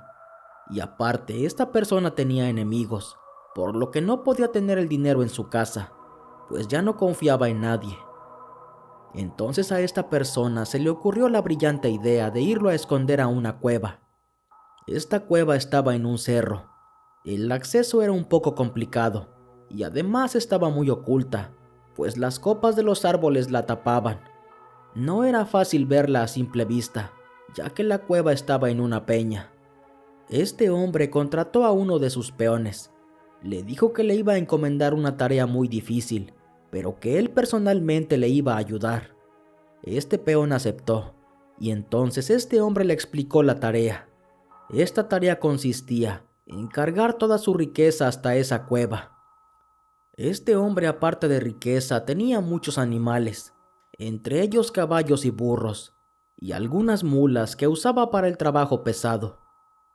Y aparte, esta persona tenía enemigos, por lo que no podía tener el dinero en su casa, pues ya no confiaba en nadie. Entonces a esta persona se le ocurrió la brillante idea de irlo a esconder a una cueva. Esta cueva estaba en un cerro. El acceso era un poco complicado y además estaba muy oculta, pues las copas de los árboles la tapaban. No era fácil verla a simple vista, ya que la cueva estaba en una peña. Este hombre contrató a uno de sus peones. Le dijo que le iba a encomendar una tarea muy difícil, pero que él personalmente le iba a ayudar. Este peón aceptó, y entonces este hombre le explicó la tarea. Esta tarea consistía en cargar toda su riqueza hasta esa cueva. Este hombre, aparte de riqueza, tenía muchos animales, entre ellos caballos y burros, y algunas mulas que usaba para el trabajo pesado.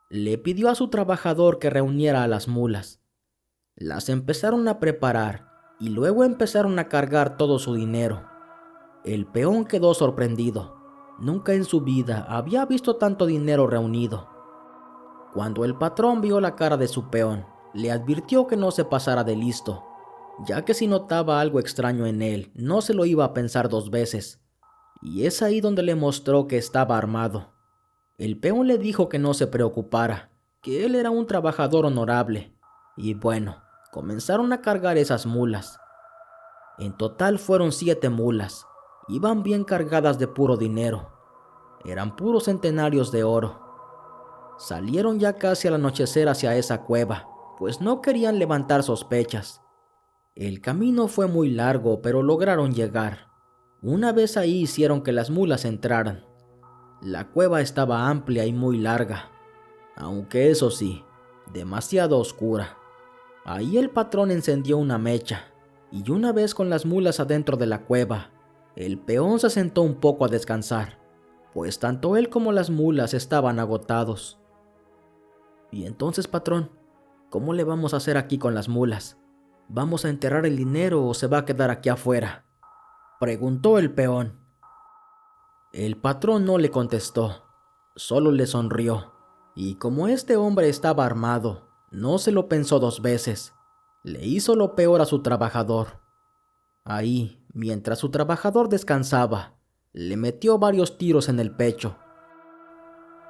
Le pidió a su trabajador que reuniera a las mulas. Las empezaron a preparar y luego empezaron a cargar todo su dinero. El peón quedó sorprendido. Nunca en su vida había visto tanto dinero reunido. Cuando el patrón vio la cara de su peón, le advirtió que no se pasara de listo, ya que si notaba algo extraño en él, no se lo iba a pensar dos veces. Y es ahí donde le mostró que estaba armado. El peón le dijo que no se preocupara, que él era un trabajador honorable. Y bueno, comenzaron a cargar esas mulas. En total fueron 7 mulas. Iban bien cargadas de puro dinero. Eran puros centenarios de oro. Salieron ya casi al anochecer hacia esa cueva, pues no querían levantar sospechas. El camino fue muy largo, pero lograron llegar. Una vez ahí hicieron que las mulas entraran. La cueva estaba amplia y muy larga, aunque eso sí, demasiado oscura. Ahí el patrón encendió una mecha, y una vez con las mulas adentro de la cueva, el peón se sentó un poco a descansar, pues tanto él como las mulas estaban agotados. «Y entonces, patrón, ¿cómo le vamos a hacer aquí con las mulas? ¿Vamos a enterrar el dinero o se va a quedar aquí afuera?», preguntó el peón. El patrón no le contestó, solo le sonrió, y como este hombre estaba armado, no se lo pensó dos veces. Le hizo lo peor a su trabajador. Ahí, mientras su trabajador descansaba, le metió varios tiros en el pecho.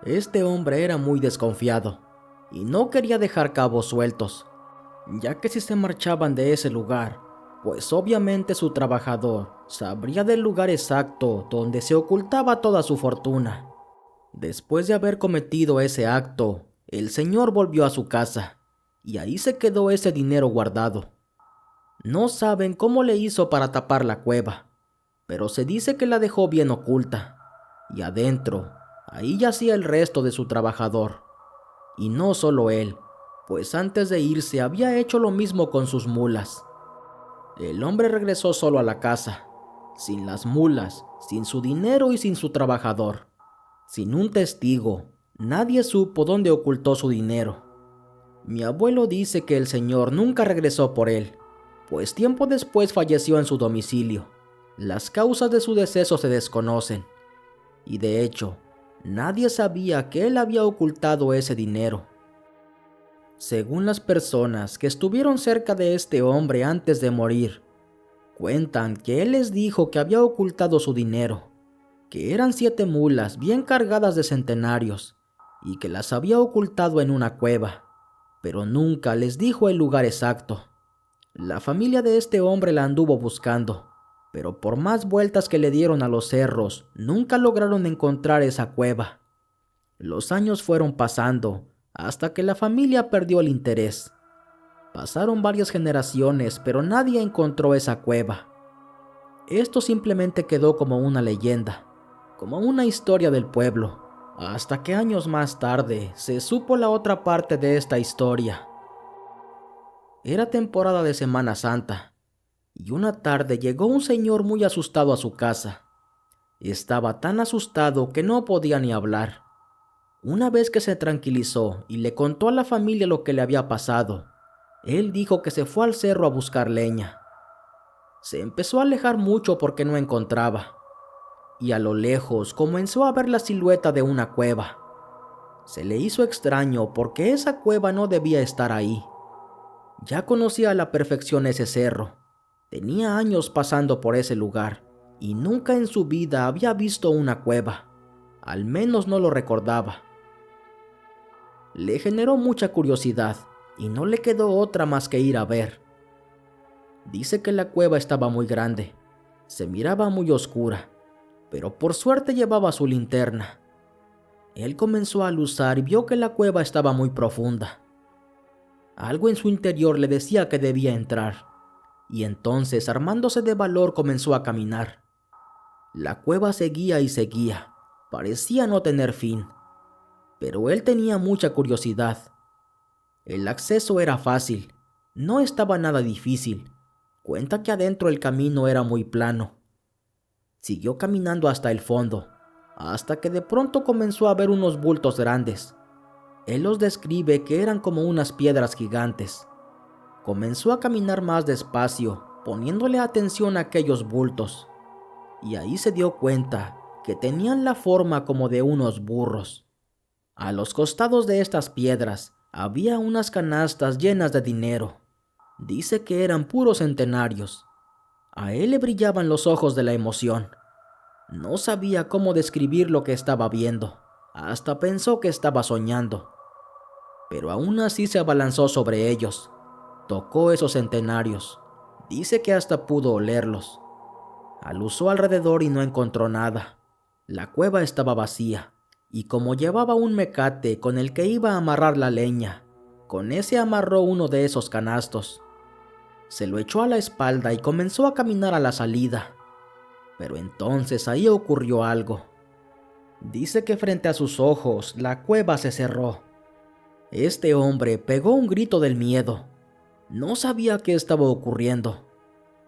Este hombre era muy desconfiado, y no quería dejar cabos sueltos, ya que si se marchaban de ese lugar, pues obviamente su trabajador sabría del lugar exacto donde se ocultaba toda su fortuna. Después de haber cometido ese acto, el señor volvió a su casa, y ahí se quedó ese dinero guardado. No saben cómo le hizo para tapar la cueva, pero se dice que la dejó bien oculta, y adentro, ahí yacía el resto de su trabajador. Y no solo él, pues antes de irse había hecho lo mismo con sus mulas. El hombre regresó solo a la casa, sin las mulas, sin su dinero y sin su trabajador. Sin un testigo, nadie supo dónde ocultó su dinero. Mi abuelo dice que el señor nunca regresó por él, pues tiempo después falleció en su domicilio. Las causas de su deceso se desconocen, y de hecho, nadie sabía que él había ocultado ese dinero. Según las personas que estuvieron cerca de este hombre antes de morir, cuentan que él les dijo que había ocultado su dinero, que eran 7 mulas bien cargadas de centenarios y que las había ocultado en una cueva, pero nunca les dijo el lugar exacto. La familia de este hombre la anduvo buscando, pero por más vueltas que le dieron a los cerros, nunca lograron encontrar esa cueva. Los años fueron pasando hasta que la familia perdió el interés. Pasaron varias generaciones, pero nadie encontró esa cueva. Esto simplemente quedó como una leyenda, como una historia del pueblo, hasta que años más tarde se supo la otra parte de esta historia. Era temporada de Semana Santa, y una tarde llegó un señor muy asustado a su casa. Estaba tan asustado que no podía ni hablar. Una vez que se tranquilizó y le contó a la familia lo que le había pasado, él dijo que se fue al cerro a buscar leña. Se empezó a alejar mucho porque no encontraba, y a lo lejos comenzó a ver la silueta de una cueva. Se le hizo extraño porque esa cueva no debía estar ahí. Ya conocía a la perfección ese cerro. Tenía años pasando por ese lugar y nunca en su vida había visto una cueva. Al menos no lo recordaba. Le generó mucha curiosidad y no le quedó otra más que ir a ver. Dice que la cueva estaba muy grande, se miraba muy oscura, pero por suerte llevaba su linterna. Él comenzó a luzar y vio que la cueva estaba muy profunda. Algo en su interior le decía que debía entrar, y entonces, armándose de valor, comenzó a caminar. La cueva seguía y seguía, parecía no tener fin, pero él tenía mucha curiosidad. El acceso era fácil, no estaba nada difícil. Cuenta que adentro el camino era muy plano. Siguió caminando hasta el fondo, hasta que de pronto comenzó a ver unos bultos grandes. Él los describe que eran como unas piedras gigantes. Comenzó a caminar más despacio, poniéndole atención a aquellos bultos, y ahí se dio cuenta que tenían la forma como de unos burros. A los costados de estas piedras había unas canastas llenas de dinero. Dice que eran puros centenarios. A él le brillaban los ojos de la emoción. No sabía cómo describir lo que estaba viendo. Hasta pensó que estaba soñando. Pero aún así se abalanzó sobre ellos. Tocó esos centenarios. Dice que hasta pudo olerlos. Aluzó alrededor y no encontró nada. La cueva estaba vacía, y como llevaba un mecate con el que iba a amarrar la leña, con ese amarró uno de esos canastos. Se lo echó a la espalda y comenzó a caminar a la salida. Pero entonces ahí ocurrió algo. Dice que frente a sus ojos la cueva se cerró. Este hombre pegó un grito del miedo. No sabía qué estaba ocurriendo.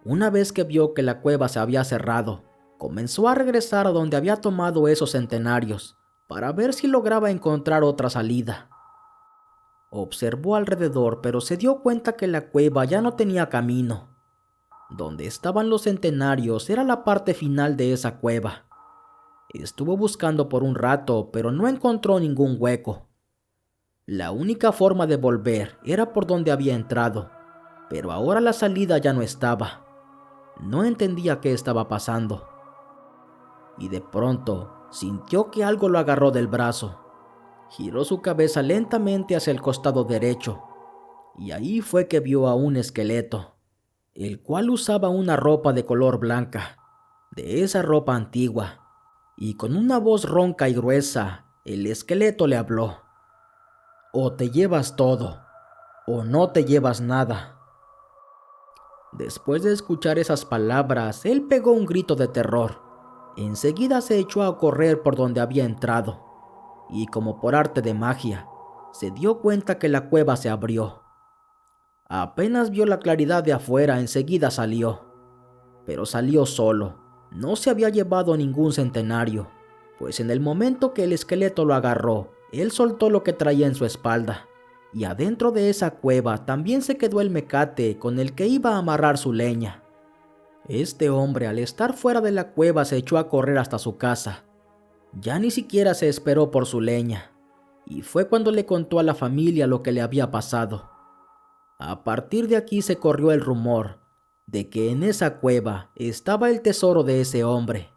Una vez que vio que la cueva se había cerrado, comenzó a regresar a donde había tomado esos centenarios para ver si lograba encontrar otra salida. Observó alrededor, pero se dio cuenta que la cueva ya no tenía camino. Donde estaban los centenarios era la parte final de esa cueva. Estuvo buscando por un rato, pero no encontró ningún hueco. La única forma de volver era por donde había entrado, pero ahora la salida ya no estaba. No entendía qué estaba pasando. Y de pronto sintió que algo lo agarró del brazo. Giró su cabeza lentamente hacia el costado derecho, y ahí fue que vio a un esqueleto, el cual usaba una ropa de color blanca, de esa ropa antigua, y con una voz ronca y gruesa, el esqueleto le habló. O te llevas todo, o no te llevas nada. Después de escuchar esas palabras, él pegó un grito de terror. Enseguida se echó a correr por donde había entrado, y como por arte de magia, se dio cuenta que la cueva se abrió. Apenas vio la claridad de afuera, enseguida salió. Pero salió solo. No se había llevado ningún centenario, pues en el momento que el esqueleto lo agarró, él soltó lo que traía en su espalda, y adentro de esa cueva también se quedó el mecate con el que iba a amarrar su leña. Este hombre, al estar fuera de la cueva, se echó a correr hasta su casa. Ya ni siquiera se esperó por su leña. y fue cuando le contó a la familia lo que le había pasado. A partir de aquí se corrió el rumor de que en esa cueva estaba el tesoro de ese hombre.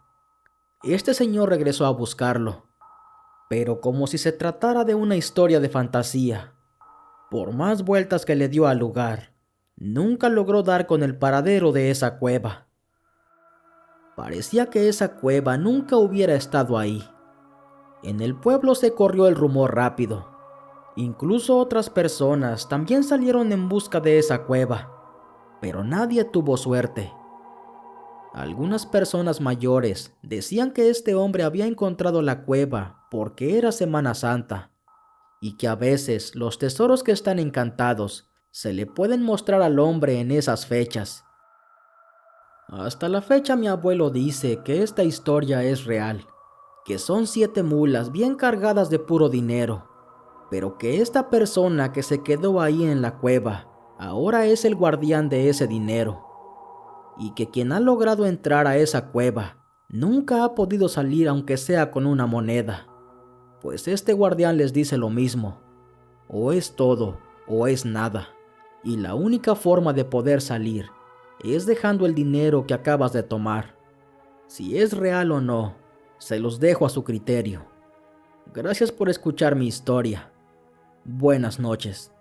Este señor regresó a buscarlo, pero como si se tratara de una historia de fantasía. Por más vueltas que le dio al lugar, nunca logró dar con el paradero de esa cueva. Parecía que esa cueva nunca hubiera estado ahí. En el pueblo se corrió el rumor rápido. Incluso otras personas también salieron en busca de esa cueva, pero nadie tuvo suerte. Algunas personas mayores decían que este hombre había encontrado la cueva porque era Semana Santa, y que a veces los tesoros que están encantados se le pueden mostrar al hombre en esas fechas. Hasta la fecha mi abuelo dice que esta historia es real, que son 7 mulas bien cargadas de puro dinero, pero que esta persona que se quedó ahí en la cueva ahora es el guardián de ese dinero, y que quien ha logrado entrar a esa cueva nunca ha podido salir aunque sea con una moneda, pues este guardián les dice lo mismo: o es todo o es nada, y la única forma de poder salir es dejando el dinero que acabas de tomar. Si es real o no, se los dejo a su criterio. Gracias por escuchar mi historia. Buenas noches.